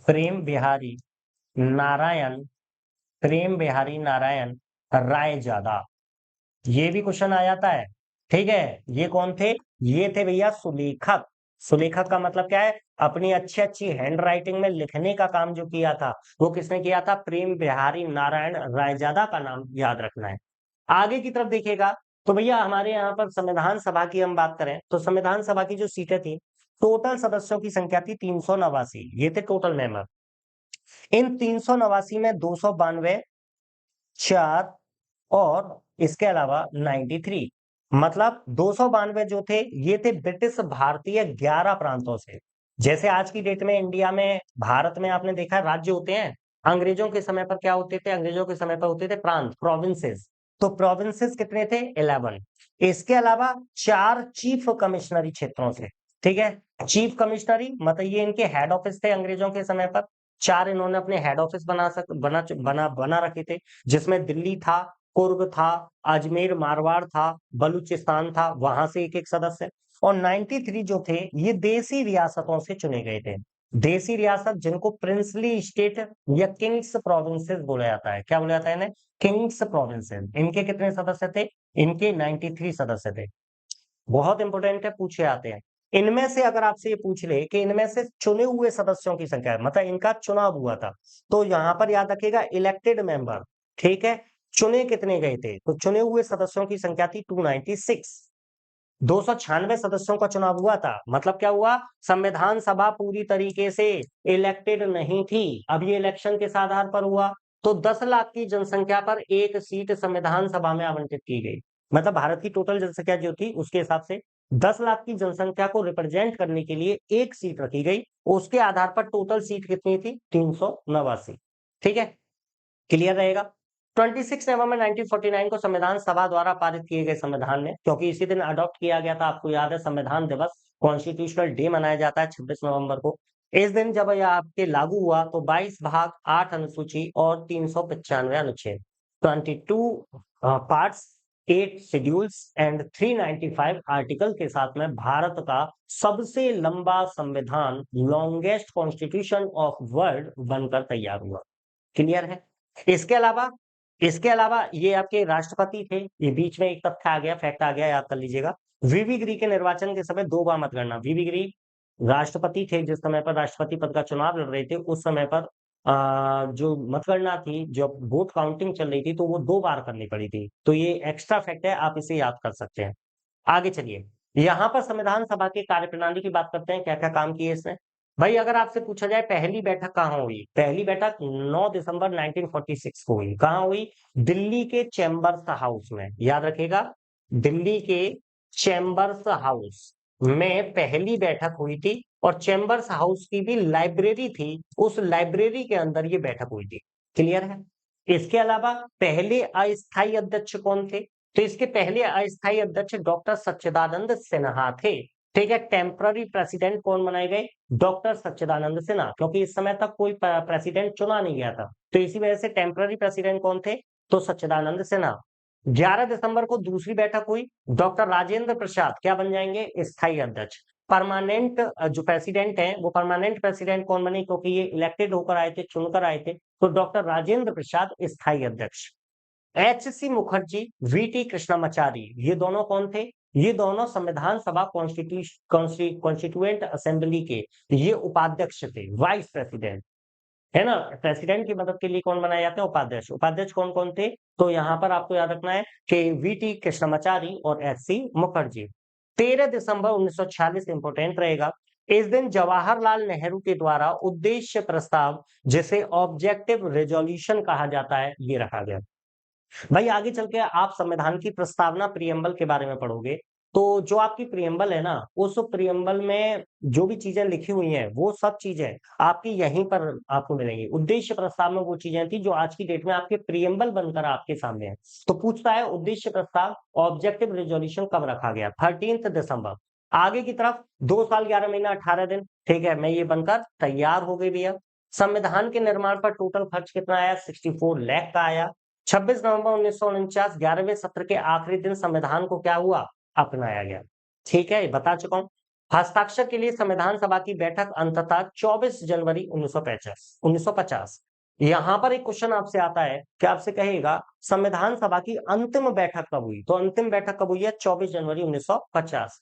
प्रेम बिहारी नारायण प्रेम बिहारी नारायण रायजादा। ये भी क्वेश्चन आ जाता है, ठीक है। ये कौन थे? ये थे भैया सुलेखक। सुलेखक का मतलब क्या है? अपनी अच्छी अच्छी हैंड राइटिंग में लिखने का काम जो किया था वो किसने किया था? प्रेम बिहारी नारायण रायजादा का नाम याद रखना है। आगे की तरफ देखिएगा तो भैया हमारे यहाँ पर संविधान सभा की हम बात करें तो संविधान सभा की जो सीटें थी, टोटल सदस्यों की संख्या थी 389, ये थे टोटल मेंबर। इन 389 में 292 4 और इसके अलावा 93, मतलब 292 जो थे ये थे ब्रिटिश भारतीय 11 प्रांतों से। जैसे आज की डेट में इंडिया में भारत में आपने देखा राज्य होते हैं, अंग्रेजों के समय पर क्या होते थे? अंग्रेजों के समय पर होते थे प्रांत, प्रोविंसेस। तो प्रोविंसेस कितने थे? 11। इसके अलावा 4 चीफ कमिश्नरी क्षेत्रों से, ठीक है। चीफ कमिश्नरी मतलब ये इनके हेड ऑफिस थे अंग्रेजों के समय पर। 4 इन्होंने अपने हेड ऑफिस बना रखे थे, जिसमें दिल्ली था, कुर्ग था, अजमेर मारवाड़ था, बलूचिस्तान था, वहां से एक एक सदस्य। और 93 जो थे ये देसी रियासतों से चुने गए थे। देसी रियासत जिनको प्रिंसली स्टेट या किंग्स प्रोविंसेस बोला जाता है। क्या बोला जाता है इन्हें? Kings provinces. इनके कितने सदस्य थे? इनके 93 सदस्य थे। बहुत इंपॉर्टेंट है, पूछे आते हैं। इनमें से अगर आपसे ये पूछ ले कि इनमें से चुने हुए सदस्यों की संख्या, मतलब इनका चुनाव हुआ था, तो यहां पर याद रखिएगा इलेक्टेड मेंबर, ठीक है। चुने कितने गए थे? तो चुने हुए सदस्यों की संख्या थी 296। 296 सदस्यों का चुनाव हुआ था, मतलब क्या हुआ? संविधान सभा पूरी तरीके से इलेक्टेड नहीं थी। अब ये इलेक्शन किस आधार पर हुआ? तो 10 लाख की जनसंख्या पर एक सीट संविधान सभा में आवंटित की गई। मतलब भारत की टोटल जनसंख्या जो थी उसके हिसाब से 10 लाख की जनसंख्या को रिप्रेजेंट करने के लिए एक सीट रखी गई। उसके आधार पर टोटल सीट कितनी थी? 389। ठीक है, क्लियर रहेगा। 26 नवंबर 1949 को संविधान सभा द्वारा पारित किए गए संविधान में, क्योंकि इसी दिन अडॉप्ट किया गया था, आपको याद है संविधान दिवस, कॉन्स्टिट्यूशनल डे मनाया जाता है 26 नवंबर को। इस दिन जब यह आपके लागू हुआ तो 22 भाग 8 अनुसूची और 395 अनुच्छेद, 22 पार्ट्स, 8 शेड्यूल्स एंड 395 आर्टिकल के साथ में भारत का सबसे लंबा संविधान, लॉन्गेस्ट कॉन्स्टिट्यूशन ऑफ वर्ल्ड बनकर तैयार हुआ। क्लियर है। इसके अलावा ये आपके राष्ट्रपति थे। ये बीच में एक तथ्य आ गया, फैक्ट आ गया, याद कर लीजिएगा। वीवी गिरी के निर्वाचन के समय 2 बार मतगणना। वीवी गिरी राष्ट्रपति थे, जिस समय पर राष्ट्रपति पद का चुनाव लड़ रहे थे उस समय पर जो मतगणना थी, जो वोट काउंटिंग चल रही थी, तो वो 2 बार करनी पड़ी थी। तो ये एक्स्ट्रा फैक्ट है, आप इसे याद कर सकते हैं। आगे चलिए, यहाँ पर संविधान सभा की कार्यप्रणाली की बात करते हैं, क्या क्या काम किए इसने। भाई अगर आपसे पूछा जाए पहली बैठक कहाँ हुई? पहली बैठक 9 दिसंबर 1946 को हुई। कहाँ हुई? दिल्ली के चैम्बर्स हाउस में। याद रखिएगा, दिल्ली के चैम्बर्स हाउस में पहली बैठक हुई थी। और चैम्बर्स हाउस की भी लाइब्रेरी थी, उस लाइब्रेरी के अंदर ये बैठक हुई थी। क्लियर है। इसके अलावा पहले अस्थायी अध्यक्ष कौन थे? तो इसके पहले अस्थायी अध्यक्ष डॉक्टर सच्चिदानंद सिन्हा थे। ठीक है, टेम्पररी प्रेसिडेंट कौन बनाए गए? डॉक्टर सच्चिदानंद सिन्हा, क्योंकि इस समय तक कोई प्रेसिडेंट चुना नहीं गया था, तो इसी वजह से टेम्पररी प्रेसिडेंट कौन थे? तो सच्चिदानंद सिन्हा। 11 दिसंबर को दूसरी बैठक हुई, डॉक्टर राजेंद्र प्रसाद क्या बन जाएंगे? स्थायी अध्यक्ष। परमानेंट जो प्रेसिडेंट है वो परमानेंट प्रेसिडेंट कौन बने? क्योंकि ये इलेक्टेड होकर आए थे, चुनकर आए थे, तो डॉक्टर राजेंद्र प्रसाद स्थायी अध्यक्ष। एच.सी. मुखर्जी, वी.टी. कृष्णमाचारी, ये दोनों कौन थे? ये दोनों संविधान सभा कॉन्स्टिट्यूएंट असेंबली के ये उपाध्यक्ष थे, वाइस प्रेसिडेंट, है ना। प्रेसिडेंट की मदद के लिए कौन बनाए जाते हैं? उपाध्यक्ष। उपाध्यक्ष कौन कौन थे? तो यहाँ पर आपको याद रखना है कि वीटी कृष्णमाचारी और एचसी मुखर्जी। 13 दिसंबर 1946 इंपोर्टेंट रहेगा। इस दिन जवाहरलाल नेहरू के द्वारा उद्देश्य प्रस्ताव, जिसे ऑब्जेक्टिव रेजोल्यूशन कहा जाता है, ये रखा गया। भाई आगे चल के आप संविधान की प्रस्तावना प्रियम्बल के बारे में पढ़ोगे, तो जो आपकी प्रियम्बल है ना, उस प्रियम्बल में जो भी चीजें लिखी हुई हैं, वो सब चीजें आपकी यहीं पर आपको मिलेंगी। उद्देश्य प्रस्ताव में वो चीजें थी जो आज की डेट में आपके प्रियम्बल बनकर आपके सामने है। तो पूछता है उद्देश्य प्रस्ताव ऑब्जेक्टिव रेजोल्यूशन कब रखा गया? 13 दिसंबर। आगे की तरफ 2 साल 11 महीना 18 दिन, ठीक है, मैं ये बनकर तैयार हो गई भैया। संविधान के निर्माण पर टोटल खर्च कितना आया? 64 लाख का आया। 26 नवंबर 1949 11वें सत्र के आखिरी दिन संविधान को क्या हुआ? अपनाया गया। ठीक है, ये बता चुका हूं। हस्ताक्षर के लिए संविधान सभा की बैठक अंततः 24 जनवरी 1950। यहां पर एक क्वेश्चन आपसे आता है कि आपसे कहेगा संविधान सभा की अंतिम बैठक कब हुई? तो अंतिम बैठक कब हुई है? 24 जनवरी 1950।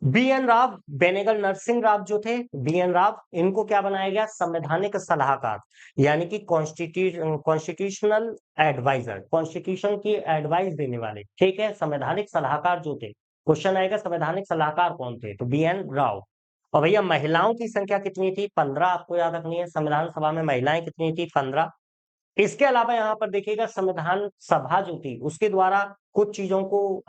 बी एन राव, बेनेगल नरसिंह राव जो थे, बी एन राव, इनको क्या बनाया गया? संवैधानिक सलाहकार, यानी कि कॉन्स्टिट्यूशनल एडवाइजर, कॉन्स्टिट्यूशन की एडवाइस देने वाले। ठीक है, संवैधानिक सलाहकार जो थे। क्वेश्चन आएगा संवैधानिक सलाहकार कौन थे? तो बी एन राव। और भैया महिलाओं की संख्या कितनी थी? 15, आपको याद रखनी है। संविधान सभा में महिलाएं कितनी थी? 15। इसके अलावा यहाँ पर देखिएगा संविधान सभा जो थी उसके द्वारा कुछ चीजों को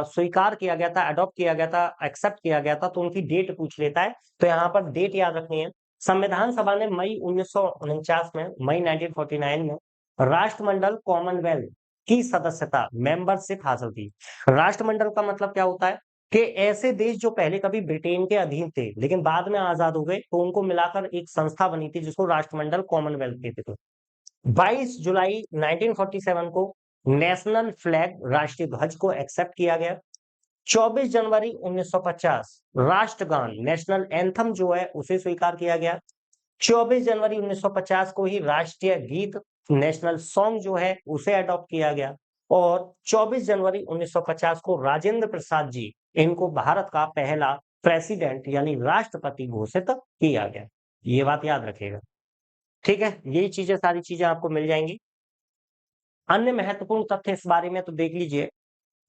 स्वीकार किया गया था, अडॉप्ट किया गया था, एक्सेप्ट किया गया था, तो उनकी डेट पूछ लेता है। तो यहाँ पर डेट याद रखनी है। संविधान सभा ने मई 1949 में, मई 1949 में राष्ट्रमंडल कॉमनवेल्थ की सदस्यता, मेंबरशिप हासिल की। राष्ट्रमंडल का मतलब क्या होता है कि ऐसे देश जो पहले कभी ब्रिटेन के अधीन थे लेकिन बाद में आजाद हो गए, तो उनको मिलाकर एक संस्था बनी थी जिसको राष्ट्रमंडल कॉमनवेल्थ कहते थे। 22 जुलाई 1947 को नेशनल फ्लैग, राष्ट्रीय ध्वज को एक्सेप्ट किया गया। 24 जनवरी 1950 राष्ट्रगान, नेशनल एंथम जो है उसे स्वीकार किया गया। 24 जनवरी 1950 को ही राष्ट्रीय गीत, नेशनल सॉन्ग जो है उसे अडॉप्ट किया गया। और 24 जनवरी 1950 को राजेंद्र प्रसाद जी, इनको भारत का पहला प्रेसिडेंट यानी राष्ट्रपति घोषित किया गया। ये बात याद रखिएगा। ठीक है, यही चीजें, सारी चीजें आपको मिल जाएंगी। अन्य महत्वपूर्ण तथ्य इस बारे में तो देख लीजिए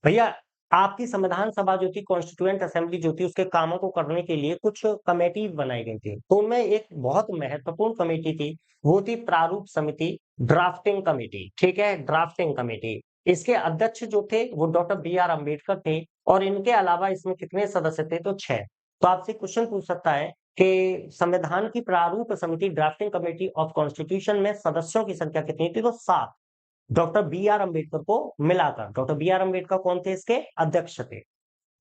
भैया। आपकी संविधान सभा जो थी, कॉन्स्टिट्यूएंट असेंबली जो थी, उसके कामों को करने के लिए कुछ कमेटी बनाई गई थी। तो उनमें एक बहुत महत्वपूर्ण कमेटी थी, वो थी प्रारूप समिति, ड्राफ्टिंग कमेटी। ठीक है, ड्राफ्टिंग कमेटी। इसके अध्यक्ष जो थे वो डॉक्टर बी आर अम्बेडकर थे। और इनके अलावा इसमें कितने सदस्य थे? तो 6। तो आपसे क्वेश्चन पूछ सकता है कि संविधान की प्रारूप समिति, ड्राफ्टिंग कमेटी ऑफ कॉन्स्टिट्यूशन में सदस्यों की संख्या कितनी थी? तो 7। डॉक्टर बी आर अम्बेडकर को मिलाकर। डॉक्टर बी आर अम्बेडकर कौन थे? इसके अध्यक्ष थे।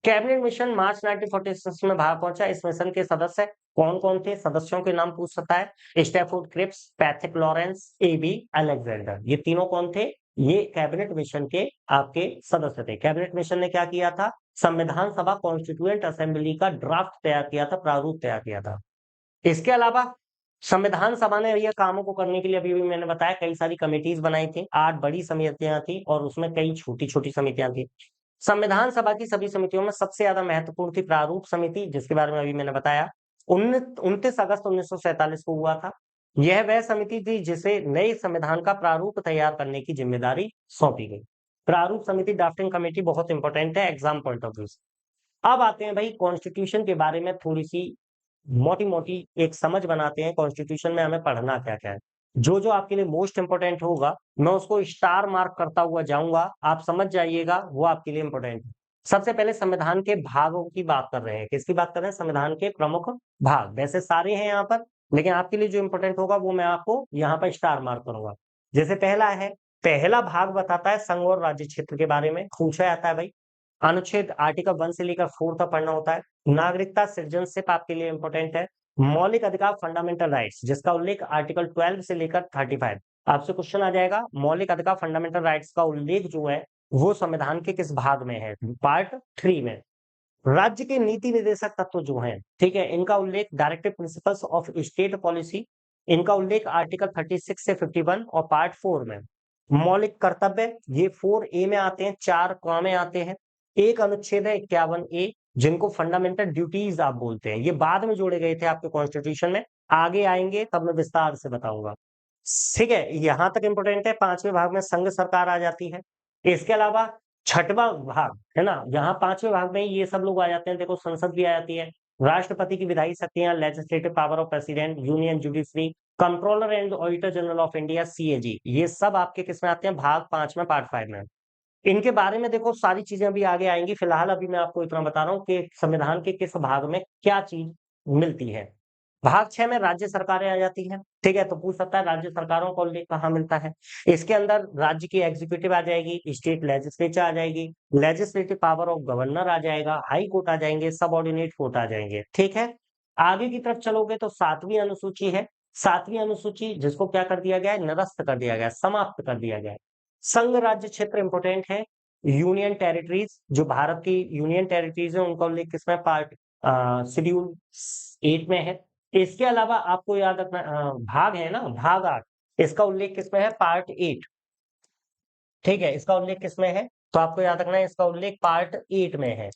कैबिनेट मिशन मार्च 1946 में भारत पहुंचा। इस मिशन के सदस्य कौन कौन थे? सदस्यों के नाम पूछ सकता है। Stafford Cripps, Patrick Lawrence, A B Alexander, ये तीनों कौन थे? ये कैबिनेट मिशन के आपके सदस्य थे। कैबिनेट मिशन ने क्या किया था? संविधान सभा, कॉन्स्टिट्यूएंट असेंबली का ड्राफ्ट तैयार किया था, प्रारूप तैयार किया था। इसके अलावा संविधान सभा ने ये कामों को करने के लिए, अभी भी मैंने बताया, कई सारी कमेटीज बनाई थी। 8 बड़ी समितियां थी और उसमें कई छोटी छोटी समितियां थी। संविधान सभा की सभी समितियों में सबसे ज्यादा महत्वपूर्ण थी प्रारूप समिति, जिसके बारे में अभी मैंने बताया। 29 अगस्त 1947 को हुआ था। यह वह समिति थी जिसे नए संविधान का प्रारूप तैयार करने की जिम्मेदारी सौंपी गई। प्रारूप समिति, ड्राफ्टिंग कमेटी बहुत इंपॉर्टेंट है एग्जाम पॉइंट ऑफ व्यू से। अब आते हैं भाई कॉन्स्टिट्यूशन के बारे में थोड़ी सी मोटी मोटी एक समझ बनाते हैं। कॉन्स्टिट्यूशन में हमें पढ़ना क्या क्या है, जो जो आपके लिए मोस्ट इंपोर्टेंट होगा मैं उसको स्टार मार्क करता हुआ जाऊंगा, आप समझ जाइएगा, वो आपके लिए इंपोर्टेंट है। सबसे पहले संविधान के भागों की बात कर रहे हैं। किसकी बात कर रहे हैं? संविधान के प्रमुख भाग। वैसे सारे हैं यहाँ पर, लेकिन आपके लिए जो इंपोर्टेंट होगा वो मैं आपको यहाँ पर स्टार मार्क करूंगा। जैसे पहला है, पहला भाग बताता है संघ और राज्य क्षेत्र के बारे में, पूछा जाता है भाई। अनुच्छेद आर्टिकल 1 से लेकर 4 तक पढ़ना होता है। नागरिकता, सिटीजनशिप आपके लिए इंपॉर्टेंट है। मौलिक अधिकार, फंडामेंटल राइट्स, जिसका उल्लेख आर्टिकल 12 से लेकर 35। आपसे क्वेश्चन आ जाएगा मौलिक अधिकार, फंडामेंटल राइट्स का उल्लेख जो है वो संविधान के किस भाग में है? पार्ट 3 में। राज्य के नीति निर्देशक तत्व जो हैं, ठीक है, इनका उल्लेख directive principles of state policy, इनका उल्लेख आर्टिकल 36 से 51 और पार्ट 4 में। मौलिक कर्तव्य, ये 4A में आते हैं, 4 क में आते हैं। एक अनुच्छेद है 51A, जिनको फंडामेंटल ड्यूटीज आप बोलते हैं। ये बाद में जोड़े गए थे आपके कॉन्स्टिट्यूशन में, आगे आएंगे तब मैं विस्तार से बताऊंगा। ठीक है, यहां तक इंपॉर्टेंट है। पांचवें भाग में संघ सरकार आ जाती है। इसके अलावा छठवां भाग है ना, यहाँ पांचवें भाग में ये सब लोग आ जाते हैं। देखो, संसद भी आ जाती है, राष्ट्रपति की विधायी शक्तियां, legislative power of president, union judiciary, controller and auditor general of India, CAG, ये सब आपके किसमें आते हैं, भाग 5 में, पार्ट 5 में। इनके बारे में देखो, सारी चीजें अभी आगे आएंगी। फिलहाल अभी मैं आपको इतना बता रहा हूँ कि संविधान के किस भाग में क्या चीज मिलती है। भाग 6 में राज्य सरकारें आ जाती हैं। ठीक है, तो पूछ सकता है राज्य सरकारों का उल्लेख कहाँ मिलता है। इसके अंदर राज्य की एग्जीक्यूटिव आ जाएगी, स्टेट लेजिस्लेचर आ जाएगी, लेजिस्लेटिव पावर ऑफ गवर्नर आ जाएगा, हाई कोर्ट आ जाएंगे, सबऑर्डिनेट कोर्ट आ जाएंगे। ठीक है, आगे की तरफ चलोगे तो 7वीं अनुसूची है। 7वीं अनुसूची जिसको क्या कर दिया गया है, निरस्त कर दिया गया है, समाप्त कर दिया गया है। संघ राज्य क्षेत्र इंपोर्टेंट है। यूनियन टेरिटरीज, जो भारत की यूनियन टेरिटरीज है, उनका उल्लेख किसमें, पार्ट शेड्यूल 8 में है। इसके अलावा आपको याद रखना, भाग है ना, भाग 8, इसका उल्लेख किसमें है, पार्ट 8। ठीक है, इसका उल्लेख किसमें है, तो आपको याद रखना है, इसका उल्लेख पार्ट 8 में है।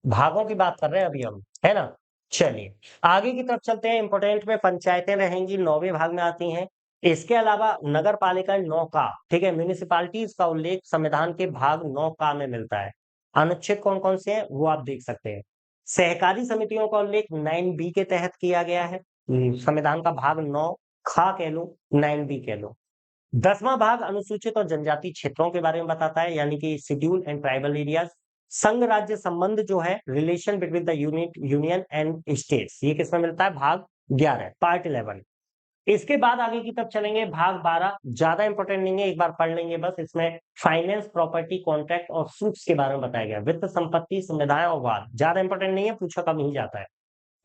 भागों की बात कर रहे हैं अभी हम, है ना। चलिए आगे की तरफ चलते हैं। इंपोर्टेंट में पंचायतें रहेंगी, 9वें भाग में आती हैं। इसके अलावा नगर पालिका 9 का, ठीक है, म्यूनिसिपालिटीज का उल्लेख संविधान के भाग 9 का में मिलता है। अनुच्छेद कौन कौन से हैं वो आप देख सकते हैं। सहकारी समितियों का उल्लेख 9B के तहत किया गया है। संविधान का भाग 9 खा कह लो, 9B कह लो। 10वां भाग अनुसूचित और जनजाति क्षेत्रों के बारे में बताता है, यानी कि शेड्यूल एंड ट्राइबल एरियाज। संघ राज्य संबंध जो है, relation between the union and states, ये किसमें मिलता है, भाग 11, पार्ट 11। इसके बाद आगे की तरफ चलेंगे, भाग 12 ज्यादा इंपॉर्टेंट नहीं है, एक बार पढ़ लेंगे बस। इसमें फाइनेंस, प्रॉपर्टी, कॉन्ट्रैक्ट और सूट्स के बारे में बताया गया, वित्त, संपत्ति, संविदाएं और वाद, ज्यादा इंपॉर्टेंट नहीं है, पूछा कम ही जाता है।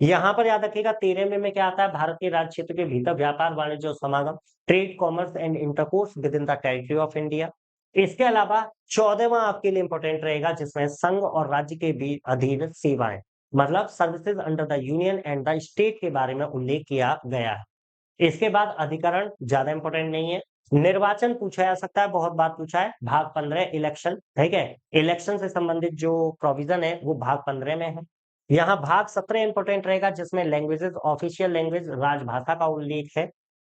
यहाँ पर याद रखिएगा 13वें में क्या आता है, भारत के राज्य क्षेत्र के भीतर व्यापार, वाणिज्य और समागम, trade, commerce and intercourse with in the territory of India. इसके अलावा 14वां आपके लिए इंपॉर्टेंट रहेगा, जिसमें संघ और राज्य के बीच अधीन सेवाएं, मतलब services under the union and the state के बारे में उल्लेख किया गया है। इसके बाद अधिकरण ज्यादा इंपॉर्टेंट नहीं है। निर्वाचन पूछा जा सकता है, बहुत बार पूछा है, भाग 15 इलेक्शन। ठीक है, इलेक्शन से संबंधित जो प्रोविजन है वो भाग 15 में है। यहाँ भाग 17 इंपॉर्टेंट रहेगा, जिसमें लैंग्वेजेस, ऑफिशियल लैंग्वेज, राजभाषा का उल्लेख है।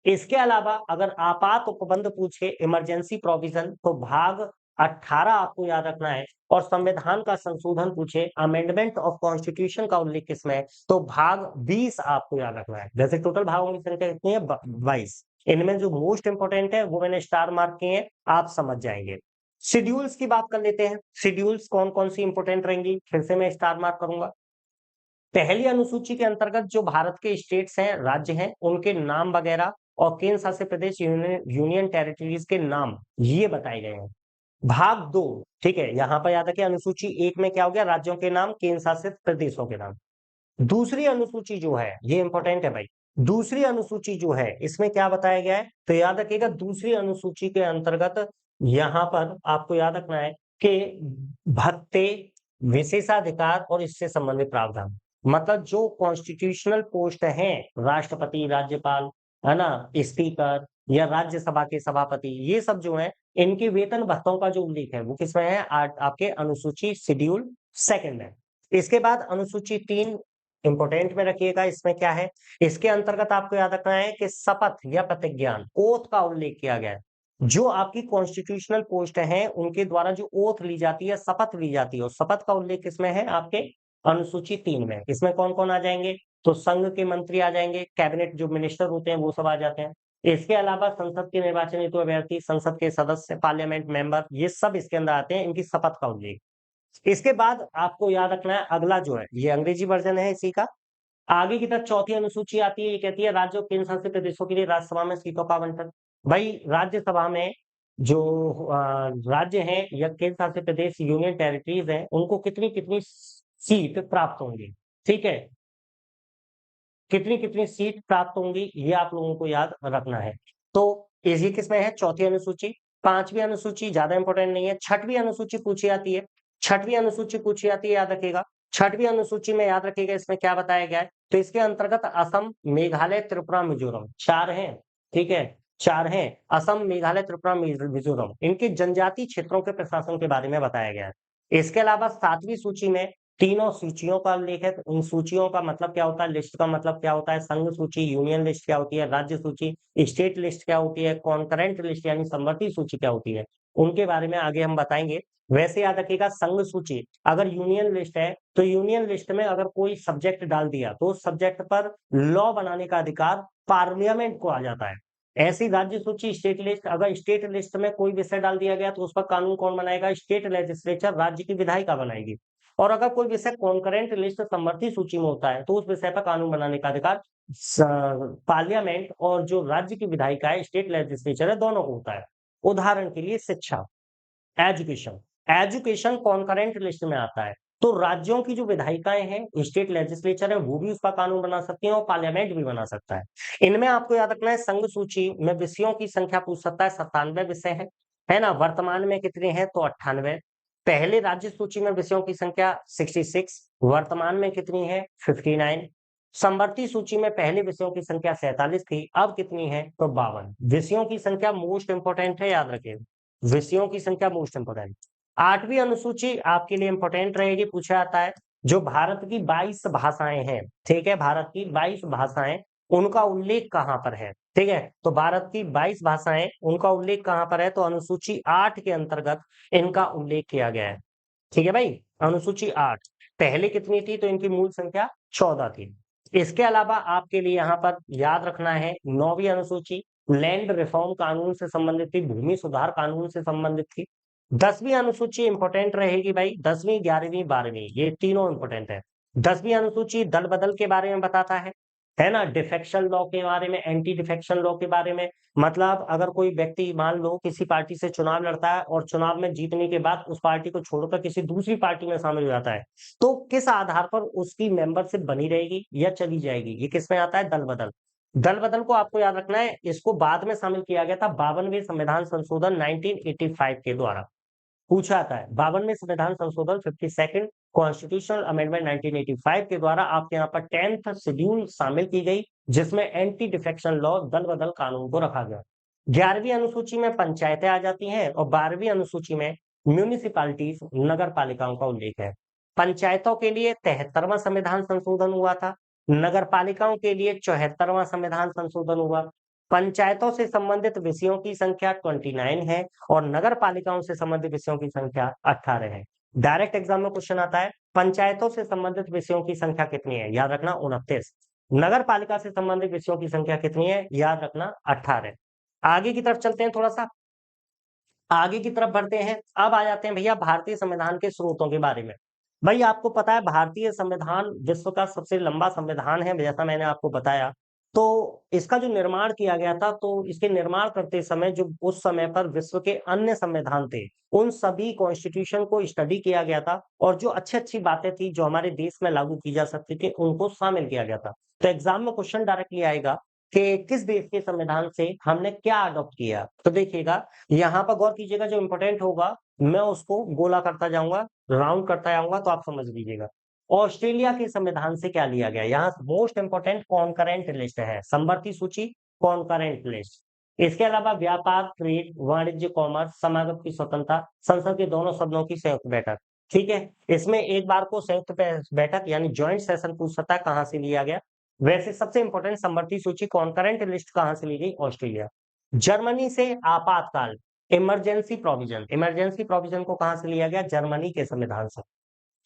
इसके अलावा अगर आपात उपबंध पूछे, इमरजेंसी प्रोविजन, तो भाग 18 आपको याद रखना है। और संविधान का संशोधन पूछे, अमेंडमेंट ऑफ कॉन्स्टिट्यूशन का उल्लेख किसमें है, तो भाग 20 आपको याद रखना है। वैसे टोटल भागों की संख्या कितनी है, 22। इनमें जो मोस्ट इंपोर्टेंट है वो मैंने स्टार मार्क किए हैं, आप समझ जाएंगे। शेड्यूल्स की बात कर लेते हैं। शेड्यूल्स कौन कौन सी इंपोर्टेंट रहेंगी, फिर से मैं स्टार मार्क करूंगा। पहली अनुसूची के अंतर्गत जो भारत के स्टेट्स हैं, राज्य हैं, उनके नाम वगैरह और केंद्र शासित प्रदेश, यूनियन टेरिटरीज के नाम ये बताए गए हैं। भाग 2, ठीक है, यहाँ पर याद रखिए, अनुसूची 1 में क्या हो गया, राज्यों के नाम, केंद्र शासित प्रदेशों के नाम। दूसरी अनुसूची जो है, ये इंपॉर्टेंट है भाई, दूसरी अनुसूची जो है, इसमें क्या बताया गया है, तो याद रखिएगा दूसरी अनुसूची के अंतर्गत यहां पर आपको याद रखना है कि भत्ते, विशेषाधिकार और इससे संबंधित प्रावधान, मतलब जो कॉन्स्टिट्यूशनल पोस्ट हैं, राष्ट्रपति, राज्यपाल, है ना, स्पीकर या राज्यसभा के सभापति, ये सब जो है, इनके वेतन भत्तों का जो उल्लेख है वो किसमें है, आपके अनुसूची शेड्यूल 2 में। इसके बाद अनुसूची 3 इंपोर्टेंट में रखिएगा, इसमें क्या है, इसके अंतर्गत आपको याद रखना है कि शपथ या प्रतिज्ञान, ओथ का उल्लेख किया गया है। जो आपकी कॉन्स्टिट्यूशनल पोस्ट है उनके द्वारा जो ओथ ली जाती है, शपथ ली जाती है, और शपथ का उल्लेख किसमें है, आपके अनुसूची 3 में। इसमें कौन कौन आ जाएंगे, तो संघ के मंत्री आ जाएंगे, कैबिनेट जो मिनिस्टर होते हैं वो सब आ जाते हैं। इसके अलावा संसद के निर्वाचन हेतु अभ्यर्थी, संसद के सदस्य, पार्लियामेंट मेंबर, ये सब इसके अंदर आते हैं, इनकी शपथ का उल्लेख। इसके बाद आपको याद रखना है, अगला जो है ये अंग्रेजी वर्जन है इसी का। आगे की तरफ चौथी अनुसूची आती है, ये कहती है राज्यों केंद्र शासित प्रदेशों के लिए राज्यसभा में सीटों का आवंटन। भाई राज्यसभा में जो राज्य हैं या केंद्र शासित प्रदेश, यूनियन टेरिटरीज हैं, उनको कितनी कितनी सीट प्राप्त होंगी। ठीक है, कितनी कितनी सीट प्राप्त होंगी ये आप लोगों को याद रखना है। तो ये किसमें है, चौथी अनुसूची। 5वीं अनुसूची ज्यादा इंपॉर्टेंट नहीं है। 6वीं अनुसूची पूछी जाती है, 6वीं अनुसूची पूछी जाती है, याद रखिएगा। 6वीं अनुसूची में याद रखिएगा इसमें क्या बताया गया है, तो इसके अंतर्गत असम, मेघालय, त्रिपुरा, मिजोरम, 4 हैं। ठीक है, 4 हैं, असम, मेघालय, त्रिपुरा, मिजोरम, इनके जनजातीय क्षेत्रों के प्रशासन के बारे में बताया गया है। इसके अलावा 7वीं सूची में तीनों सूचियों का उल्लेख है। उन सूचियों का मतलब क्या होता है, लिस्ट का मतलब क्या होता है, संघ सूची, यूनियन लिस्ट क्या होती है, राज्य सूची, स्टेट लिस्ट क्या होती है, कॉन्करेंट लिस्ट यानी समवर्ती सूची क्या होती है, उनके बारे में आगे हम बताएंगे। वैसे याद रखिएगा, संघ सूची अगर यूनियन लिस्ट है तो यूनियन लिस्ट में अगर कोई सब्जेक्ट डाल दिया तो उस सब्जेक्ट पर लॉ बनाने का अधिकार पार्लियामेंट को आ जाता है। ऐसी राज्य सूची, स्टेट लिस्ट, अगर स्टेट लिस्ट में कोई विषय डाल दिया गया तो उस पर कानून कौन बनाएगा, स्टेट लेजिस्लेचर, राज्य की विधायिका बनाएगी। और अगर कोई विषय कॉन्करेंट लिस्ट, समवर्ती सूची में होता है तो उस विषय पर कानून बनाने का अधिकार पार्लियामेंट और जो राज्य की विधायिका है, स्टेट लेजिस्लेचर है, दोनों को होता है। उदाहरण के लिए शिक्षा, एजुकेशन, एजुकेशन कॉन्करेंट लिस्ट में आता है तो राज्यों की जो विधायिकाएं हैं, स्टेट लेजिस्लेचर है, वो भी उसका कानून बना सकती हैं और पार्लियामेंट भी बना सकता है। इनमें आपको याद रखना है, संघ सूची में विषयों की संख्या पूछ सकता है, 97 विषय है ना। वर्तमान में कितने हैं तो 98। पहले राज्य सूची में विषयों की संख्या 66, वर्तमान में कितनी है 59। समवर्ती सूची में पहले विषयों की संख्या 47 थी, अब कितनी है तो 52। विषयों की संख्या मोस्ट इंपोर्टेंट है, याद रखिए, विषयों की संख्या मोस्ट इंपोर्टेंट। 8वीं अनुसूची आपके लिए इंपोर्टेंट रहेगी, पूछा जाता है जो भारत की 22 भाषाएं हैं, ठीक है, भारत की 22 भाषाएं, उनका उल्लेख कहां पर है, ठीक है। तो भारत की 22 भाषाएं, उनका उल्लेख कहां पर है, तो अनुसूची 8 के अंतर्गत इनका उल्लेख किया गया है, ठीक है भाई। अनुसूची 8 पहले कितनी थी तो इनकी मूल संख्या 14 थी। इसके अलावा आपके लिए यहाँ पर याद रखना है 9वीं अनुसूची लैंड रिफॉर्म कानून से संबंधित थी, भूमि सुधार कानून से संबंधित थी। 10वीं अनुसूची इंपोर्टेंट रहेगी भाई, 10वीं, 11वीं, 12वीं, ये तीनों इंपोर्टेंट है। 10वीं अनुसूची दल बदल के बारे में बताता है ना, डिफेक्शन लॉ के बारे में, एंटी डिफेक्शन लॉ के बारे में। मतलब अगर कोई व्यक्ति मान लो किसी पार्टी से चुनाव लड़ता है और चुनाव में जीतने के बाद उस पार्टी को छोड़कर किसी दूसरी पार्टी में शामिल हो जाता है, तो किस आधार पर उसकी मेंबरशिप बनी रहेगी या चली जाएगी, ये किसमें आता है, दल बदल। दल बदल को आपको याद रखना है, इसको बाद में शामिल किया गया था 52वें संविधान संशोधन 1985 के द्वारा। पूछा जाता है 52वें संविधान संशोधन 52nd कॉन्स्टिट्यूशनल अमेंडमेंट 1985 के द्वारा आपके यहाँ पर 10th शेड्यूल शामिल की गई, जिसमें एंटी डिफेक्शन लॉ, दल बदल कानून को रखा गया। 11वीं अनुसूची में पंचायतें आ जाती हैं और 12वीं अनुसूची में म्यूनिसिपालिटीज, नगर पालिकाओं का उल्लेख है। पंचायतों के लिए 73वां संविधान संशोधन हुआ था, नगर पालिकाओं के लिए 74वां संविधान संशोधन हुआ। पंचायतों से संबंधित विषयों की संख्या 29 है और नगर पालिकाओं से संबंधित विषयों की संख्या 18 है। डायरेक्ट एग्जाम में क्वेश्चन आता है, पंचायतों से संबंधित विषयों की संख्या कितनी है, याद रखना 29। नगर पालिका से संबंधित विषयों की संख्या कितनी है, याद रखना 18। आगे की तरफ चलते हैं, थोड़ा सा आगे की तरफ बढ़ते हैं। अब आ जाते हैं भैया भारतीय संविधान के स्रोतों के बारे में। भाई आपको पता है भारतीय संविधान विश्व का सबसे लंबा संविधान है, जैसा मैंने आपको बताया। तो इसका जो निर्माण किया गया था, तो इसके निर्माण करते समय जो उस समय पर विश्व के अन्य संविधान थे, उन सभी कॉन्स्टिट्यूशन को स्टडी किया गया था और जो अच्छी अच्छी बातें थी जो हमारे देश में लागू की जा सकती थी, उनको शामिल किया गया था। तो एग्जाम में क्वेश्चन डायरेक्टली आएगा कि किस देश के संविधान से हमने क्या अडॉप्ट किया। तो देखिएगा, यहाँ पर गौर कीजिएगा, जो इंपोर्टेंट होगा मैं उसको गोला करता जाऊंगा, राउंड करता जाऊंगा, तो आप समझ लीजिएगा। ऑस्ट्रेलिया के संविधान से क्या लिया गया, यहाँ मोस्ट इंपोर्टेंट कॉन्करेंट लिस्ट है, समवर्ती सूची, कॉन्करेंट लिस्ट। इसके अलावा व्यापार, ट्रेड, वाणिज्य, कॉमर्स, समागम की स्वतंत्रता, संसद के दोनों सदनों की संयुक्त बैठक, ठीक है। इसमें एक बार को संयुक्त बैठक यानी ज्वाइंट सेशन पूछ सकता है, कहां से लिया गया। वैसे सबसे इंपॉर्टेंट समवर्ती सूची, कॉन्करेंट लिस्ट कहां से ली गई, ऑस्ट्रेलिया। जर्मनी से आपातकाल, इमरजेंसी प्रोविजन, इमरजेंसी प्रोविजन को कहां से लिया गया, जर्मनी के संविधान से।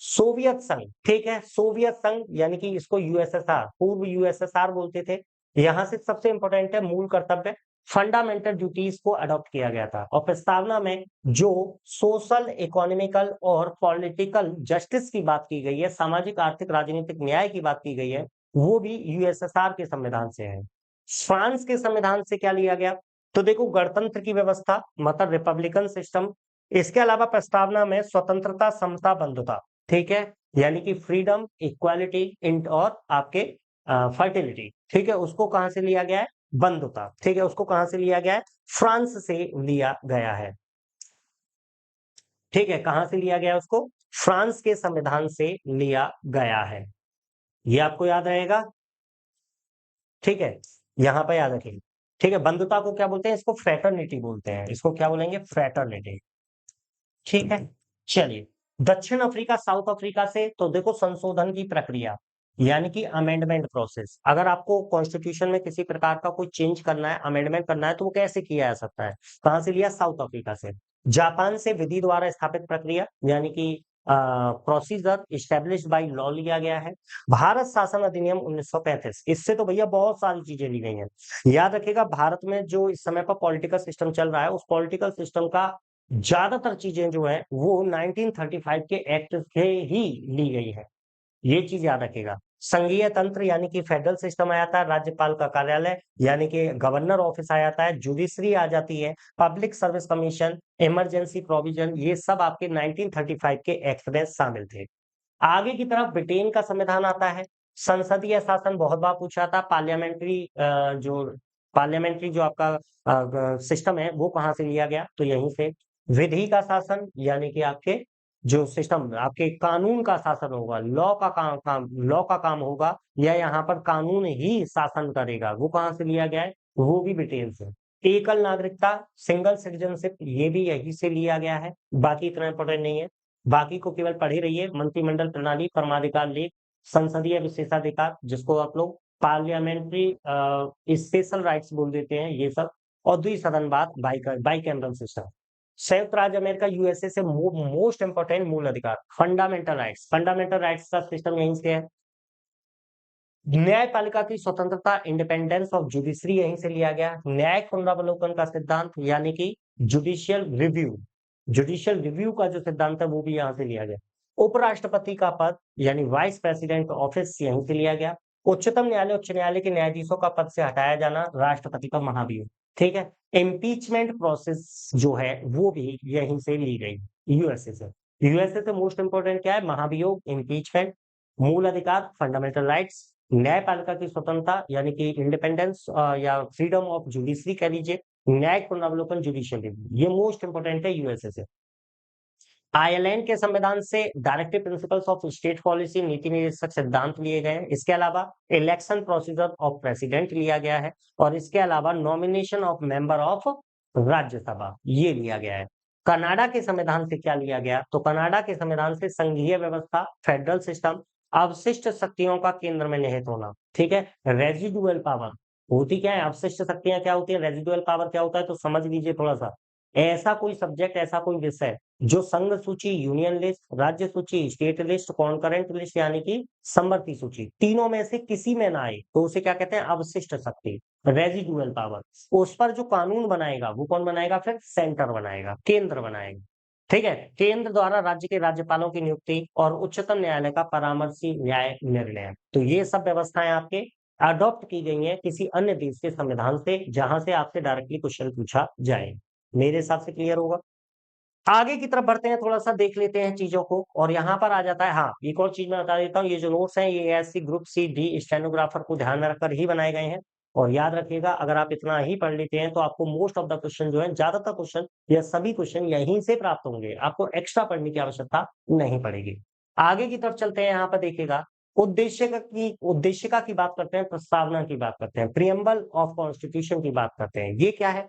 सोवियत संघ, ठीक है, सोवियत संघ यानी कि इसको यूएसएसआर, पूर्व यूएसएसआर बोलते थे। यहां से सबसे इंपॉर्टेंट है मूल कर्तव्य, फंडामेंटल ड्यूटीज को अडॉप्ट किया गया था और प्रस्तावना में जो सोशल, इकोनॉमिकल और पॉलिटिकल जस्टिस की बात की गई है, सामाजिक, आर्थिक, राजनीतिक न्याय की बात की गई है, वो भी यूएसएसआर के संविधान से है। फ्रांस के संविधान से क्या लिया गया, तो देखो गणतंत्र की व्यवस्था, मतलब रिपब्लिकन सिस्टम। इसके अलावा प्रस्तावना में स्वतंत्रता, समता, बंधुता, ठीक है, यानी कि फ्रीडम, इक्वालिटी और आपके फर्टिलिटी, ठीक है, उसको कहां से लिया गया है, बंधुता, ठीक है, उसको कहां से लिया गया है, फ्रांस से लिया गया है, ठीक है, कहां से लिया गया है उसको, फ्रांस के संविधान से लिया गया है। ये आपको याद रहेगा, ठीक है, यहां पर याद रखिए, ठीक है। बंधुता को क्या बोलते हैं, इसको फ्रेटर्निटी बोलते हैं, इसको क्या बोलेंगे, फ्रेटर्निटी, ठीक है। चलिए दक्षिण अफ्रीका साउथ अफ्रीका से, तो देखो संशोधन की प्रक्रिया यानी कि अमेंडमेंट प्रोसेस, अगर आपको कॉन्स्टिट्यूशन में किसी प्रकार का कोई चेंज करना है, अमेंडमेंट करना है, तो वो कैसे किया जा सकता है? कहां से लिया? साउथ अफ्रीका से। जापान से विधि द्वारा स्थापित प्रक्रिया यानी कि प्रोसीजर इस्टेब्लिश्ड बाय लॉ लिया गया है। भारत शासन अधिनियम 1935, इससे तो भैया बहुत सारी चीजें ली गई हैं। याद रखिएगा, भारत में जो इस समय पर पॉलिटिकल सिस्टम चल रहा है, उस पॉलिटिकल सिस्टम का ज्यादातर चीजें जो है वो 1935 के एक्ट से ही ली गई है। ये चीज याद रखिएगा। संघीय तंत्र यानी कि फेडरल सिस्टम आ जाता है, राज्यपाल का कार्यालय यानी कि गवर्नर ऑफिस आ जाता है, जुडिशरी आ जाती है, public service commission, emergency provision, ये सब आपके 1935 के एक्ट में शामिल थे। आगे की तरफ ब्रिटेन का संविधान आता है। संसदीय शासन बहुत बार पूछा था। पार्लियामेंट्री जो आपका सिस्टम है वो कहाँ से लिया गया? तो यहीं से। विधि का शासन यानी कि आपके जो सिस्टम, आपके कानून का शासन होगा, लॉ का काम होगा, या यहाँ पर कानून ही शासन करेगा, वो कहाँ से लिया गया है? वो भी ब्रिटेन से। एकल नागरिकता, सिंगल सिटीजनशिप, ये भी यहीं से लिया गया है। बाकी इतना इंपॉर्टेंट नहीं है, बाकी को केवल पढ़ ही रहिए। मंत्रिमंडल प्रणाली, परमाधिकार लेख, संसदीय विशेषाधिकार जिसको आप लोग पार्लियामेंट्री स्पेशल राइट्स बोल देते हैं, ये सब। और द्विसदनवाद, बाइकैमरल सिस्टम। संयुक्त राज्य अमेरिका यूएसए से मोस्ट इंपोर्टेंट मूल अधिकार, फंडामेंटल राइट्स का सिस्टम यहीं से है। न्यायपालिका की स्वतंत्रता, इंडिपेंडेंस ऑफ जुडिशरी यहीं से लिया गया। न्यायिक पुनरावलोकन का सिद्धांत यानी कि जुडिशियल रिव्यू का जो सिद्धांत है वो भी यहाँ से लिया गया। उपराष्ट्रपति का पद यानी वाइस प्रेसिडेंट ऑफिस यहीं से लिया गया। उच्चतम न्यायालय, उच्च न्यायालय के न्यायाधीशों का पद से हटाया जाना, राष्ट्रपति का महाभियोग। ठीक है। इम्पीचमेंट प्रोसेस जो है वो भी यहीं से ली गई, यूएसए से। यूएसए से मोस्ट इंपोर्टेंट क्या है? महाभियोग, इम्पीचमेंट, मूल अधिकार, फंडामेंटल राइट्स, न्यायपालिका की स्वतंत्रता यानी कि इंडिपेंडेंस या फ्रीडम ऑफ जुडिशरी कह लीजिए, न्यायिक पुनरावलोकन, जुडिशियल रिव्यू, ये मोस्ट इंपोर्टेंट है यूएसए से। आयरलैंड के संविधान से directive principles of state policy, नीति निर्देशक सिद्धांत लिए गए हैं। इसके अलावा इलेक्शन प्रोसीजर ऑफ प्रेसिडेंट लिया गया है, और इसके अलावा nomination of member of Rajya Sabha ये लिया गया है। कनाडा के संविधान से क्या लिया गया? तो कनाडा के संविधान से संघीय व्यवस्था, फेडरल सिस्टम, अवशिष्ट शक्तियों का केंद्र में निहित होना। ठीक है। रेजिडुअल पावर होती क्या है? अवशिष्ट शक्तियां क्या होती है? रेजिडुअल पावर क्या होता है? तो समझ लीजिए थोड़ा सा। ऐसा कोई सब्जेक्ट, ऐसा कोई विषय जो संघ सूची, यूनियन लिस्ट, राज्य सूची, स्टेट लिस्ट, कॉन्करेंट लिस्ट यानी कि समवर्ती सूची, तीनों में से किसी में ना आए तो उसे क्या कहते हैं? अवशिष्ट शक्ति, रेजिडुअल पावर। उस पर जो कानून बनाएगा वो कौन बनाएगा? फिर सेंटर बनाएगा, केंद्र बनाएगा। ठीक है। केंद्र द्वारा राज्य के राज्यपालों की नियुक्ति और उच्चतम न्यायालय का परामर्शी न्याय निर्णय, तो ये सब व्यवस्थाएं आपके अडॉप्ट की गई हैं किसी अन्य देश के संविधान से, जहां से आपसे डायरेक्टली क्वेश्चन पूछा जाए। मेरे हिसाब से क्लियर होगा। आगे की तरफ बढ़ते हैं, थोड़ा सा देख लेते हैं चीजों को, और यहाँ पर आ जाता है। हाँ, एक और चीज मैं बता देता हूँ, ये जो नोट्स हैं ये SC group C D stenographer को ध्यान में रखकर ही बनाए गए हैं। और याद रखिएगा, अगर आप इतना ही पढ़ लेते हैं तो आपको मोस्ट ऑफ द क्वेश्चन जो है, ज्यादातर क्वेश्चन या सभी क्वेश्चन यहीं से प्राप्त होंगे, आपको एक्स्ट्रा पढ़ने की आवश्यकता नहीं पड़ेगी। आगे की तरफ चलते हैं, यहाँ पर देखिएगा, उद्देशिका की बात करते हैं, प्रस्तावना की बात करते हैं, प्रियम्बल ऑफ कॉन्स्टिट्यूशन की बात करते हैं। ये क्या है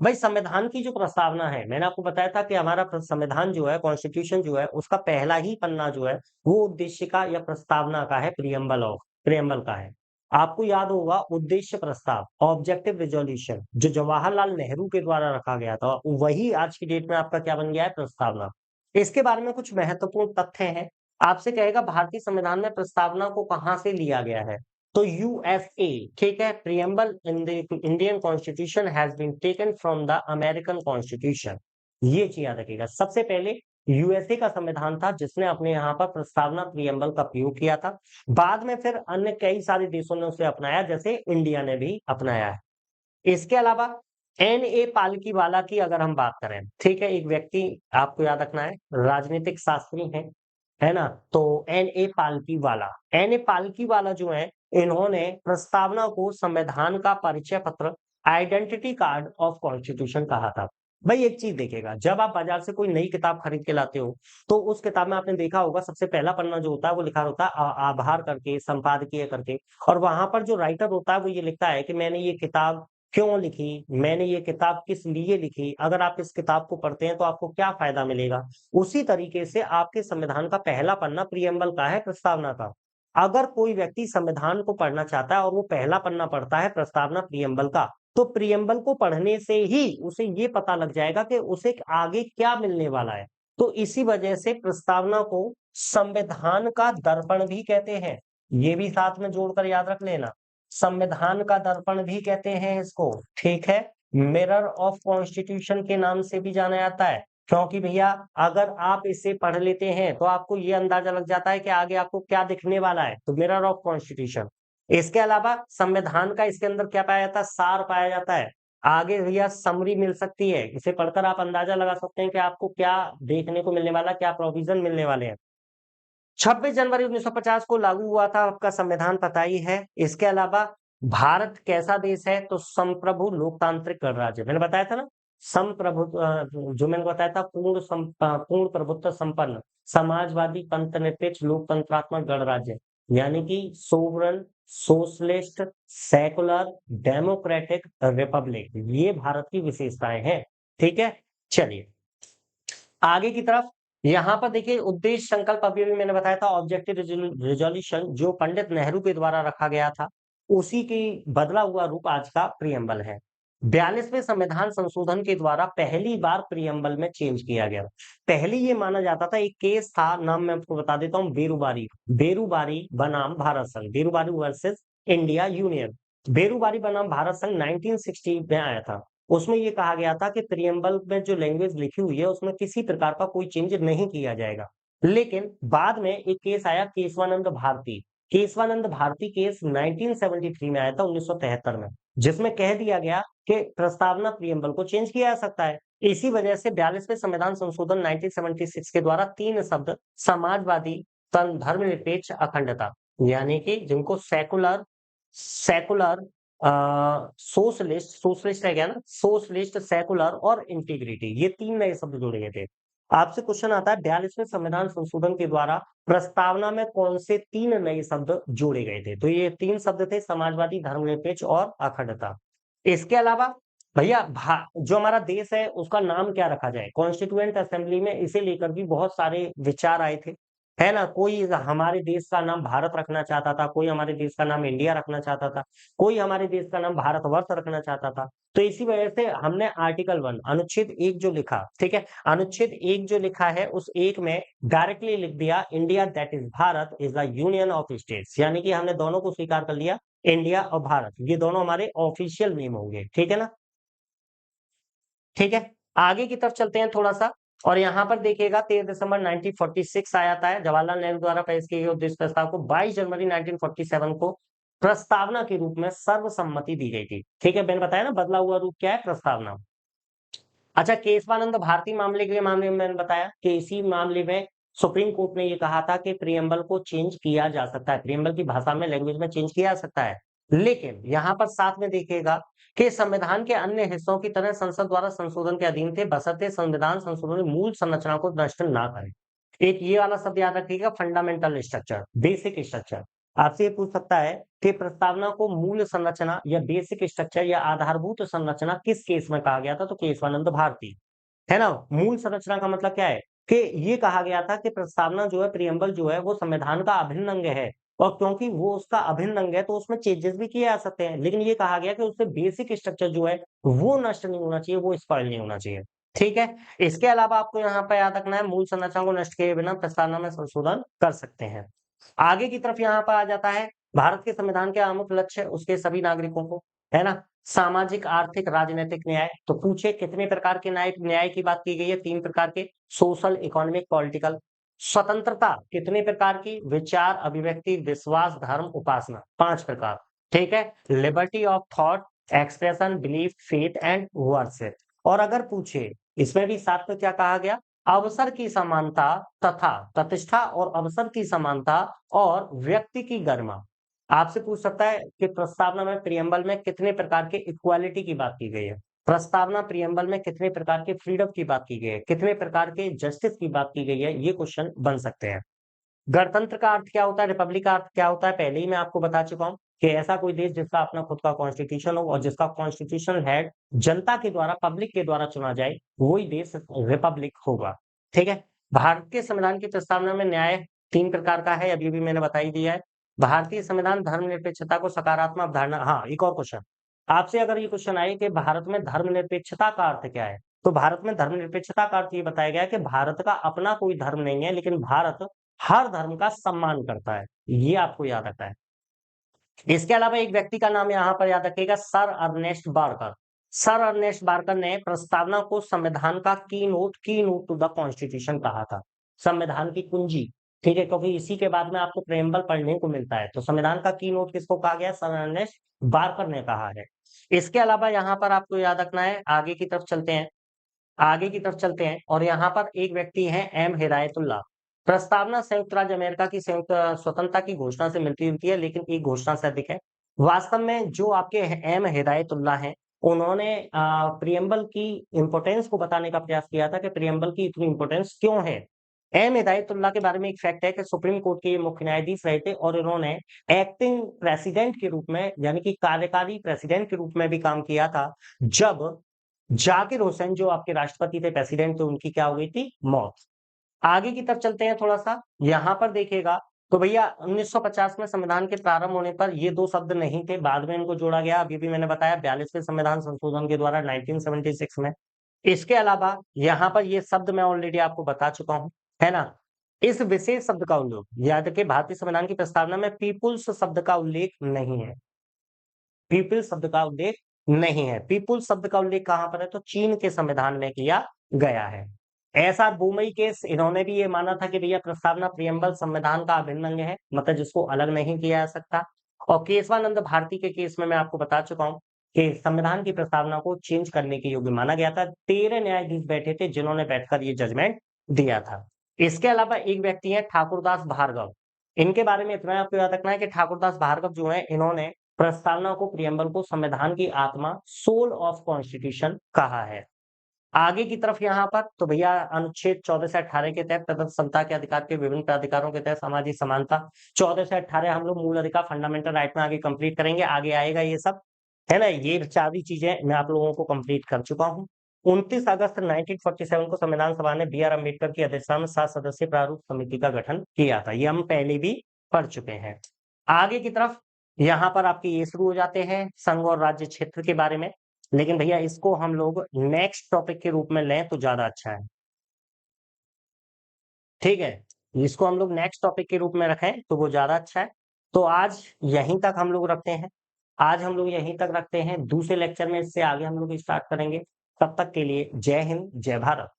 भाई? संविधान की जो प्रस्तावना है, मैंने आपको बताया था कि हमारा संविधान जो है, कॉन्स्टिट्यूशन जो है, उसका पहला ही पन्ना जो है वो उद्देशिका या प्रस्तावना का है, प्रियम्बल का है। आपको याद होगा, उद्देश्य प्रस्ताव, ऑब्जेक्टिव रिजोल्यूशन, जो जवाहरलाल नेहरू के द्वारा रखा गया था, वही आज की डेट में आपका क्या बन गया है? प्रस्तावना। इसके बारे में कुछ महत्वपूर्ण तथ्य हैं। आपसे कहेगा भारतीय संविधान में प्रस्तावना को कहां से लिया गया है? तो यूएसए। ठीक है। Preamble in the Indian constitution has been taken from the American constitution. ये चीज याद रखिएगा, सबसे पहले यूएसए का संविधान था जिसने अपने यहाँ पर प्रस्तावना, प्रियम्बल का प्रयोग किया था। बाद में फिर अन्य कई सारे देशों ने उसे अपनाया, जैसे इंडिया ने भी अपनाया है। इसके अलावा एन ए पालकीवाला की अगर हम बात करें, ठीक है, एक व्यक्ति आपको याद रखना है, राजनीतिक शास्त्री है ना? तो एन ए पालकीवाला जो है, इन्होंने प्रस्तावना को संविधान का परिचय पत्र, आइडेंटिटी कार्ड ऑफ कॉन्स्टिट्यूशन कहा था। भाई एक चीज देखिएगा, जब आप बाजार से कोई नई किताब खरीद के लाते हो, तो उस किताब में आपने देखा होगा, सबसे पहला पन्ना जो होता है वो लिखा होता है आभार करके, संपादकीय करके, और वहां पर जो राइटर होता है वो ये लिखता है कि मैंने ये किताब क्यों लिखी, मैंने ये किताब किस लिए लिखी, अगर आप इस किताब को पढ़ते हैं तो आपको क्या फायदा मिलेगा। उसी तरीके से आपके संविधान का पहला पन्ना प्रियम्बल का है, प्रस्तावना का। अगर कोई व्यक्ति संविधान को पढ़ना चाहता है और वो पहला पन्ना पढ़ता है प्रस्तावना प्रियम्बल का, तो प्रियम्बल को पढ़ने से ही उसे ये पता लग जाएगा कि उसे आगे क्या मिलने वाला है। तो इसी वजह से प्रस्तावना को संविधान का दर्पण भी कहते हैं। ये भी साथ में जोड़कर याद रख लेना, संविधान का दर्पण भी कहते हैं इसको, ठीक है। मिरर ऑफ कॉन्स्टिट्यूशन के नाम से भी जाना जाता है, क्योंकि भैया अगर आप इसे पढ़ लेते हैं तो आपको ये अंदाजा लग जाता है कि आगे आपको क्या दिखने वाला है, तो मिरर ऑफ कॉन्स्टिट्यूशन। इसके अलावा संविधान का इसके अंदर क्या पाया जाता है, सार पाया जाता है। आगे भैया समरी मिल सकती है, इसे पढ़कर आप अंदाजा लगा सकते हैं कि आपको क्या देखने को मिलने वाला, क्या प्रोविजन मिलने वाले हैं। 26 जनवरी 1950 को लागू हुआ था, आपका संविधान पता ही है। इसके अलावा भारत कैसा देश है, तो संप्रभु लोकतांत्रिक गणराज्य, मैंने बताया था ना, संप्रभु जो मैंने बताया था, पूर्ण प्रभुत्व संपन्न समाजवादी पंथनिरपेक्ष लोकतंत्रात्मक गणराज्य, यानी कि sovereign socialist secular democratic Republic, ये भारत की विशेषताएं हैं। ठीक है, चलिए आगे की तरफ। यहाँ पर देखिए उद्देश्य संकल्प, अभी भी मैंने बताया था, ऑब्जेक्टिव रिजोल्यूशन जो पंडित नेहरू के द्वारा रखा गया था, उसी की बदला हुआ रूप आज का प्रियम्बल है। 42वें संविधान संशोधन के द्वारा पहली बार प्रियम्बल में चेंज किया गया। पहले ये माना जाता था, एक केस था, नाम मैं आपको बता देता हूँ, बेरूबारी, बेरूबारी बनाम भारत संघ, Berubari versus India union. Berubari बनाम भारत संघ 1960 में आया था। उसमें ये कहा गया था कि प्रियम्बल में जो लैंग्वेज लिखी हुई है उसमें किसी प्रकार का कोई चेंज नहीं किया जाएगा। लेकिन बाद में एक केस आया, केशवानंद भारती, केशवानंद भारती केस 1973 में आया था, 1973 में, जिसमें कह दिया गया कि प्रस्तावना प्रियम्बल को चेंज किया जा सकता है। इसी वजह से 42वें संविधान संशोधन 1976 के द्वारा 3 शब्द समाजवादी धर्मनिरपेक्ष अखंडता, यानी कि जिनको सेकुलर सेकुलर सोशलिस्ट, सोशलिस्ट है क्या ना, सोशलिस्ट सेकुलर और इंटीग्रिटी, ये 3 नए शब्द जोड़े गए थे। आपसे क्वेश्चन आता है 42वें संविधान संशोधन के द्वारा प्रस्तावना में कौन से 3 नए शब्द जोड़े गए थे, तो ये 3 शब्द थे, समाजवादी धर्मनिरपेक्ष और अखंडता। इसके अलावा भैया जो हमारा देश है उसका नाम क्या रखा जाए, कॉन्स्टिट्यूएंट असेंबली में इसे लेकर भी बहुत सारे विचार आए थे, है ना। कोई हमारे देश का नाम भारत रखना चाहता था, कोई हमारे देश का नाम इंडिया रखना चाहता था, कोई हमारे देश का नाम भारतवर्ष रखना चाहता था। तो इसी वजह से हमने आर्टिकल 1 अनुच्छेद 1 जो लिखा, ठीक है, अनुच्छेद 1 जो लिखा है उस एक में डायरेक्टली लिख दिया, India that is Bharat is the union of states, यानी कि हमने दोनों को स्वीकार कर लिया, इंडिया और भारत, ये दोनों हमारे ऑफिशियल नेम होंगे, ठीक है ना। ठीक है, आगे की तरफ चलते हैं थोड़ा सा, और यहाँ पर देखिएगा 13 दिसंबर 1946 आया था, जवाहरलाल नेहरू द्वारा पेश किए गए उद्देश्य प्रस्ताव को 22 जनवरी 1947 को प्रस्तावना के रूप में सर्वसम्मति दी गई थी। ठीक है, मैंने बताया ना बदला हुआ रूप क्या है, प्रस्तावना। अच्छा, केशवानंद भारती मामले में मैंने बताया कि इसी मामले में सुप्रीम कोर्ट ने ये कहा था कि प्रियम्बल को चेंज किया जा सकता है, प्रियम्बल की भाषा में, लैंग्वेज में चेंज किया जा सकता है, लेकिन यहाँ पर साथ में देखिएगा कि संविधान के अन्य हिस्सों की तरह संसद द्वारा संशोधन के अधीन थे, बशर्ते संविधान संशोधन मूल संरचना को नष्ट ना करे। एक ये वाला शब्द याद रखिएगा, फंडामेंटल स्ट्रक्चर, बेसिक स्ट्रक्चर। आपसे ये पूछ सकता है कि प्रस्तावना को मूल संरचना या बेसिक स्ट्रक्चर या आधारभूत संरचना किस केस में कहा गया था, तो केशवानंद भारती, है ना। मूल संरचना का मतलब क्या है कि ये कहा गया था कि प्रस्तावना जो है, प्रियम्बल जो है, वो संविधान का अभिन्न अंग है, और क्योंकि वो उसका अभिन्न अंग है तो उसमें चेंजेस भी किए जा सकते हैं, लेकिन ये कहा गया कि उससे बेसिक स्ट्रक्चर जो है वो नष्ट नहीं होना चाहिए, वो स्पॉइल नहीं होना चाहिए। ठीक है, इसके अलावा आपको यहाँ पर याद रखना है, मूल संरचना को नष्ट किए बिना प्रस्तावना में संशोधन कर सकते हैं। आगे की तरफ यहाँ पर आ जाता है, भारत के संविधान के आमुख लक्ष्य उसके सभी नागरिकों को, है ना, सामाजिक आर्थिक राजनीतिक न्याय, तो पूछे कितने प्रकार के न्याय न्याय की बात की गई है, 3 प्रकार के, सोशल इकोनॉमिक पॉलिटिकल। स्वतंत्रता कितने प्रकार की, विचार अभिव्यक्ति विश्वास धर्म उपासना, 5 प्रकार। ठीक है, liberty of thought expression belief faith and worship. और अगर पूछे इसमें भी साथ में क्या कहा गया, अवसर की समानता तथा प्रतिष्ठा और अवसर की समानता और व्यक्ति की गरिमा। आपसे पूछ सकता है कि प्रस्तावना में प्रियम्बल में कितने प्रकार के इक्वालिटी की बात की गई है, प्रस्तावना प्रियम्बल में कितने प्रकार के फ्रीडम की बात की गई है, कितने प्रकार के जस्टिस की बात की गई है, ये क्वेश्चन बन सकते हैं। गणतंत्र का अर्थ क्या होता है, रिपब्लिक का अर्थ क्या होता है, पहले ही मैं आपको बता चुका हूं कि ऐसा कोई देश जिसका अपना खुद का कॉन्स्टिट्यूशन हो और जिसका कॉन्स्टिट्यूशनल हेड जनता के द्वारा, पब्लिक के द्वारा चुना जाए, वही देश रिपब्लिक होगा। ठीक है। भारत के संविधान की प्रस्तावना में न्याय 3 प्रकार का है, अभी भी मैंने बता ही दिया है। भारतीय संविधान धर्मनिरपेक्षता को सकारात्मक अवधारणा। हाँ, एक और क्वेश्चन आपसे अगर ये क्वेश्चन आए कि भारत में धर्मनिरपेक्षता का अर्थ क्या है, तो भारत में धर्मनिरपेक्षता का अर्थ ये बताया गया है कि भारत का अपना कोई धर्म नहीं है, लेकिन भारत हर धर्म का सम्मान करता है। ये आपको याद रखना है। इसके अलावा एक व्यक्ति का नाम यहाँ पर याद रखिएगा, sir Ernest Barker. Sir Ernest Barker ने प्रस्तावना को संविधान का की नोट टू द कॉन्स्टिट्यूशन कहा था, संविधान की कुंजी। ठीक है, क्योंकि इसी के बाद में आपको प्रेम्बल पढ़ने को मिलता है, तो संविधान का की नोट किसको कहा गया? सर अर्नेस्ट बार्कर ने कहा है। इसके अलावा यहाँ पर आपको याद रखना है, आगे की तरफ चलते हैं, आगे की तरफ चलते हैं, और यहाँ पर एक व्यक्ति है एम हिदायतुल्लाह। प्रस्तावना संयुक्त राज्य अमेरिका की संयुक्त स्वतंत्रता की घोषणा से मिलती जुलती है, लेकिन एक घोषणा से अधिक है। वास्तव में जो आपके एम हिदायतुल्लाह हैं, उन्होंने प्रियम्बल की इंपोर्टेंस को बताने का प्रयास किया था कि प्रियम्बल की इतनी इंपोर्टेंस क्यों है। एम हिदायतुल्लाह के बारे में एक फैक्ट है कि सुप्रीम कोर्ट के ये मुख्य न्यायाधीश रहे थे, और इन्होंने एक्टिंग प्रेसिडेंट के रूप में, यानी कि कार्यकारी प्रेसिडेंट के रूप में भी काम किया था, जब जाकिर हुसैन जो आपके राष्ट्रपति थे, प्रेसिडेंट थे, उनकी क्या हो गई थी? मौत। आगे की तरफ चलते हैं थोड़ा सा, यहाँ पर देखिएगा तो भैया 1950 में संविधान के प्रारंभ होने पर ये 2 शब्द नहीं थे, बाद में इनको जोड़ा गया। अभी भी मैंने बताया 42वें संविधान संशोधन के द्वारा 1976 में। इसके अलावा यहाँ पर ये शब्द मैं ऑलरेडी आपको बता चुका हूँ, है ना। इस विशेष शब्द का उल्लेख, याद रखिए, भारतीय संविधान की प्रस्तावना में पीपुल्स शब्द का उल्लेख नहीं है। पीपल शब्द का उल्लेख नहीं है। पीपुल शब्द का उल्लेख कहां पर है? तो चीन के संविधान में किया गया है। ऐसा बुमई केस, इन्होंने भी ये माना था कि भैया प्रस्तावना प्रियम्बल संविधान का अभिन्न अंग है, मतलब जिसको अलग नहीं किया जा सकता। और केशवानंद भारती के केस में मैं आपको बता चुका हूं कि संविधान की प्रस्तावना को चेंज करने के योग्य माना गया था। 13 न्यायाधीश बैठे थे जिन्होंने बैठकर ये जजमेंट दिया था। इसके अलावा एक व्यक्ति है ठाकुरदास भार्गव। इनके बारे में इतना आपको याद रखना है कि ठाकुरदास भार्गव जो है, इन्होंने प्रस्तावना को, प्रियम्बल को संविधान की आत्मा, सोल ऑफ कॉन्स्टिट्यूशन कहा है। आगे की तरफ यहाँ पर तो भैया अनुच्छेद 14 से 18 के तहत तटस्थ समता के अधिकार के विभिन्न प्राधिकारों के तहत सामाजिक समानता, 14 से 18 हम लोग मूल अधिकार फंडामेंटल राइट में आगे कंप्लीट करेंगे, आगे आएगा ये सब, है ना। ये सारी चीजें मैं आप लोगों को कंप्लीट कर चुका हूँ। 29 अगस्त 1947 को संविधान सभा ने बी आर अम्बेडकर की अध्यक्षता में 7 सदस्यीय प्रारूप समिति का गठन किया था। ये हम पहले भी पढ़ चुके हैं। आगे की तरफ यहाँ पर आपके ये शुरू हो जाते हैं संघ और राज्य क्षेत्र के बारे में, लेकिन भैया इसको हम लोग नेक्स्ट टॉपिक के रूप में लें तो ज्यादा अच्छा है। ठीक है, इसको हम लोग नेक्स्ट टॉपिक के रूप में रखें तो वो ज्यादा अच्छा है। तो आज यहीं तक हम लोग रखते हैं, आज हम लोग यहीं तक रखते हैं। दूसरे लेक्चर में इससे आगे हम लोग स्टार्ट करेंगे। तब तक के लिए जय हिंद, जय भारत।